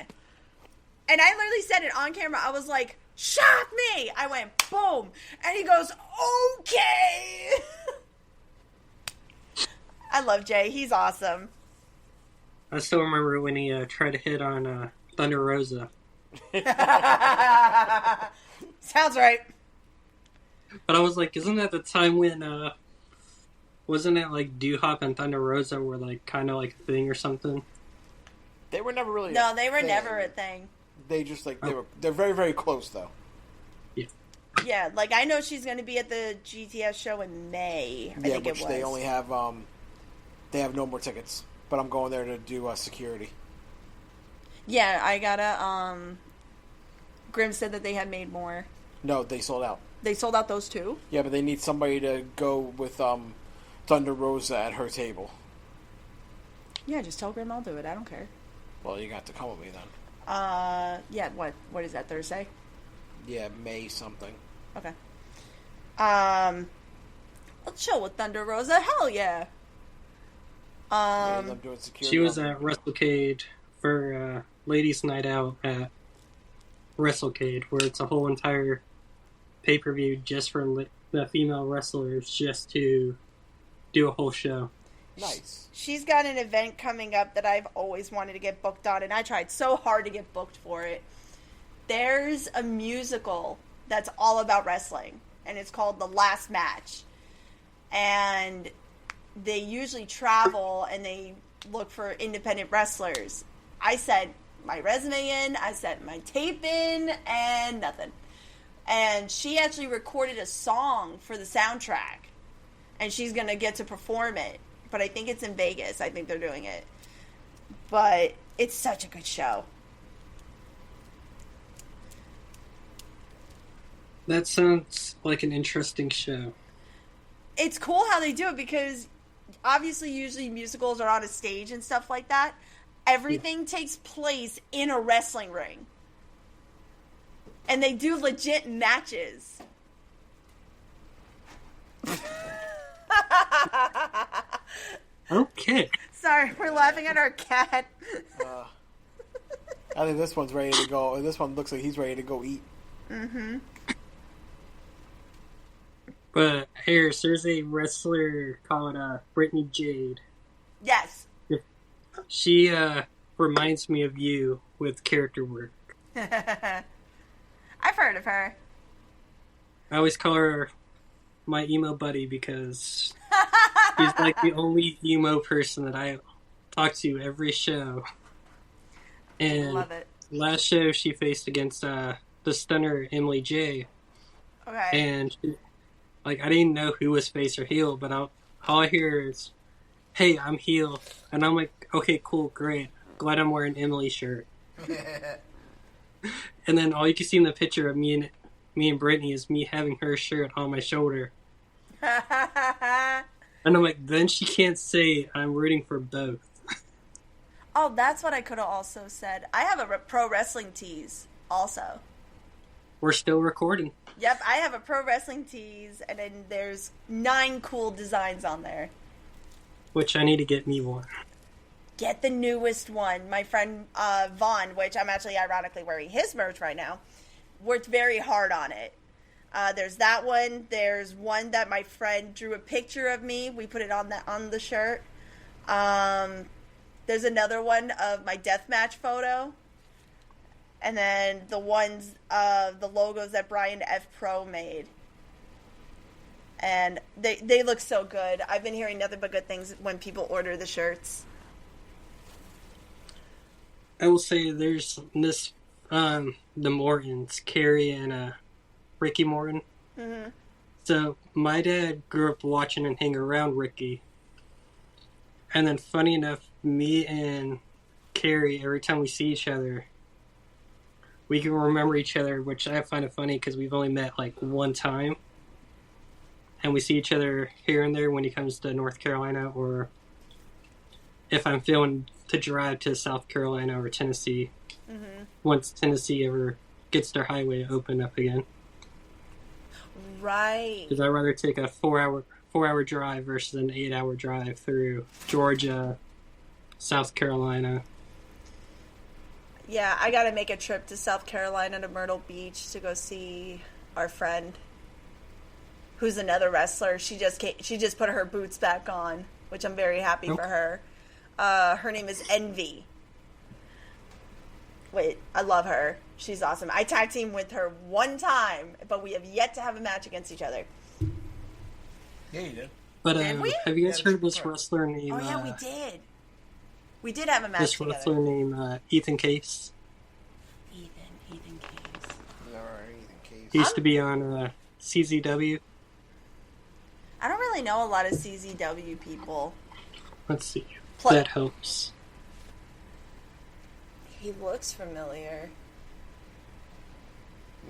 And I literally said it on camera. I was like, chop me! I went, boom. And he goes, okay. I love Jay. He's awesome. I still remember when he tried to hit on Thunder Rosa. Sounds right. But I was like, isn't that the time when, wasn't it like Doo-Hop and Thunder Rosa were like kind of like a thing or something? They were never really. No, they were never a thing. They just like they're very, very close though. Yeah. Yeah, like I know she's going to be at the GTS show in May. I think which it was. they only have they have no more tickets. But I'm going there to do security. Yeah, I gotta. Grim said that they had made more. No, they sold out. They sold out those two? Yeah, but they need somebody to go with Thunder Rosa at her table. Yeah, just tell Grim I'll do it. I don't care. Well, you got to come with me then. Yeah, what is that, Thursday? Yeah, May something. Okay. I'll chill with Thunder Rosa. Hell yeah. I'm doing security. She was at WrestleCade for Ladies' Night Out at WrestleCade, where it's a whole entire pay-per-view just for the female wrestlers, just to do a whole show. Nice. She's got an event coming up that I've always wanted to get booked on, and I tried so hard to get booked for it. There's a musical that's all about wrestling, and it's called The Last Match. And they usually travel and they look for independent wrestlers. I sent my resume in, I sent my tape in, and nothing. And she actually recorded a song for the soundtrack, and she's going to get to perform it. But I think it's in Vegas. I think they're doing it. But it's such a good show. That sounds like an interesting show. It's cool how they do it because obviously usually musicals are on a stage and stuff like that. Everything takes place in a wrestling ring. And they do legit matches. Okay. Sorry, we're laughing at our cat. I think this one's ready to go. This one looks like he's ready to go eat. Mm-hmm. But Harris, there's a wrestler called Brittany Jade. Yes. She reminds me of you with character work. I've heard of her. I always call her my emo buddy because she's like the only emo person that I talk to every show. And Love it. last show she faced against the stunner Emily J. Okay. And like I didn't know who was face or heel, but all I hear is, "Hey, I'm heel," and I'm like, "Okay, cool, great. Glad I'm wearing Emily's shirt." And then all you can see in the picture of me and Brittany is me having her shirt on my shoulder. And I'm like, then she can't say I'm rooting for both. Oh, that's what I could have also said. I have a pro wrestling tees also. We're still recording. Yep, I have a pro wrestling tees, and then there's 9 cool designs on there. Which I need to get me one. Get the newest one. My friend Vaughn, which I'm actually ironically wearing his merch right now, worked very hard on it. There's that one. There's one that my friend drew a picture of me. We put it on the shirt. There's another one of my deathmatch photo. And then the ones of the logos that Brian F. Pro made. And they look so good. I've been hearing nothing but good things when people order the shirts. I will say there's this, the Mortons, Carrie and Ricky Morton. Mm-hmm. So my dad grew up watching and hanging around Ricky. And then funny enough, me and Carrie, every time we see each other, we can remember each other, which I find it funny because we've only met like one time. And we see each other here and there when he comes to North Carolina, or if I'm feeling to drive to South Carolina or Tennessee, once Tennessee ever gets their highway open up again. Right. Because I'd rather take a 4-hour drive versus an 8-hour drive through Georgia, South Carolina. Yeah, I gotta make a trip to South Carolina to Myrtle Beach to go see our friend, who's another wrestler. She just put her boots back on, which I'm very happy for her. Her name is Envy. Wait, I love her. She's awesome. I tag team with her one time, but we have yet to have a match against each other. Yeah, you did. But have you guys heard of this wrestler named... Oh, yeah, we did. We did have a match together. This wrestler named Ethan Case. Ethan Case. Ethan Case. He used to be on CZW. I don't really know a lot of CZW people. Let's see. That helps. He looks familiar.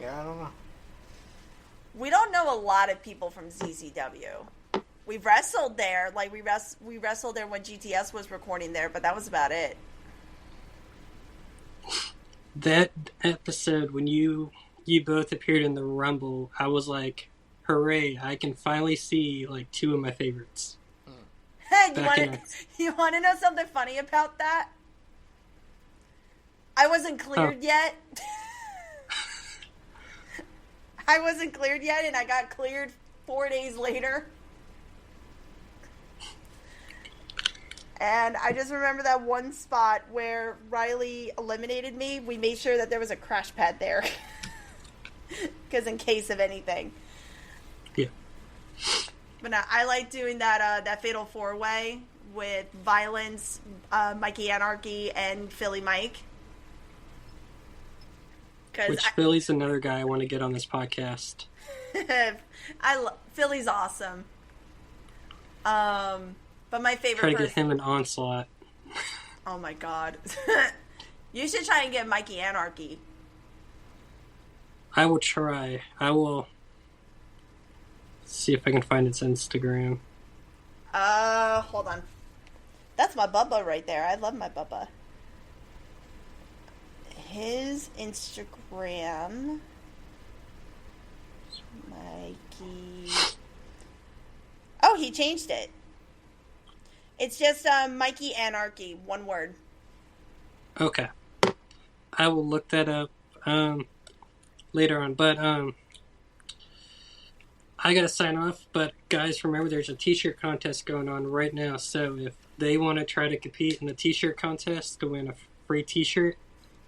Yeah, I don't know. We don't know a lot of people from CZW. We've wrestled there. Like, we wrestled there when GTS was recording there, but that was about it. That episode, when you both appeared in the Rumble, I was like, hooray, I can finally see, like, two of my favorites. You want to know something funny about that? I wasn't cleared yet. I wasn't cleared yet, and I got cleared 4 days later. And I just remember that one spot where Riley eliminated me. We made sure that there was a crash pad there. Because in case of anything. Yeah. But no, I like doing that Fatal 4-Way with Violence, Mikey Anarchy, and Philly Mike. Philly's another guy I want to get on this podcast. Philly's awesome. But my favorite Try to get him an Onslaught. Oh my god. You should try and get Mikey Anarchy. I will try. I will see if I can find its Instagram. Hold on. That's my Bubba right there. I love my Bubba. His Instagram... Mikey... Oh, he changed it. It's just Mikey Anarchy, one word. Okay. I will look that up later on. But I gotta sign off. But guys, remember there's a t-shirt contest going on right now. So if they want to try to compete in the t-shirt contest to win a free t-shirt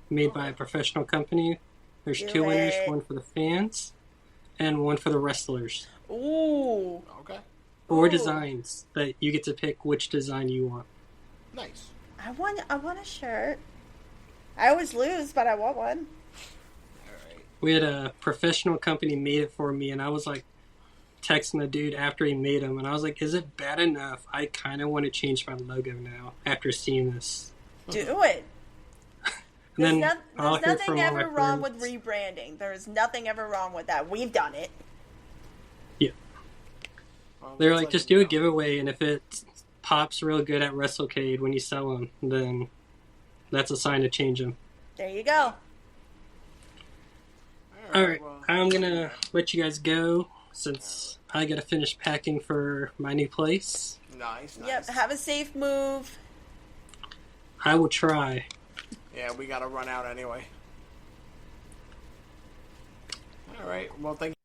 made by a professional company, there's two winners, one for the fans and one for the wrestlers. Ooh. Okay. 4 designs that you get to pick which design you want. Nice. I want a shirt. I always lose, but I want one. Alright. We had a professional company made it for me, and I was like texting the dude after he made them, and I was like, is it bad enough? I kind of want to change my logo now after seeing this. Do it. There's nothing ever wrong with rebranding. There's nothing ever wrong with that. We've done it. Yeah. They're like, just do a giveaway, and if it pops real good at WrestleCade when you sell them, then that's a sign to change them. There you go. Alright, I'm gonna let you guys go, since I gotta finish packing for my new place. Nice. Yep, have a safe move. I will try. Yeah, we gotta run out anyway. Alright, well, thank you.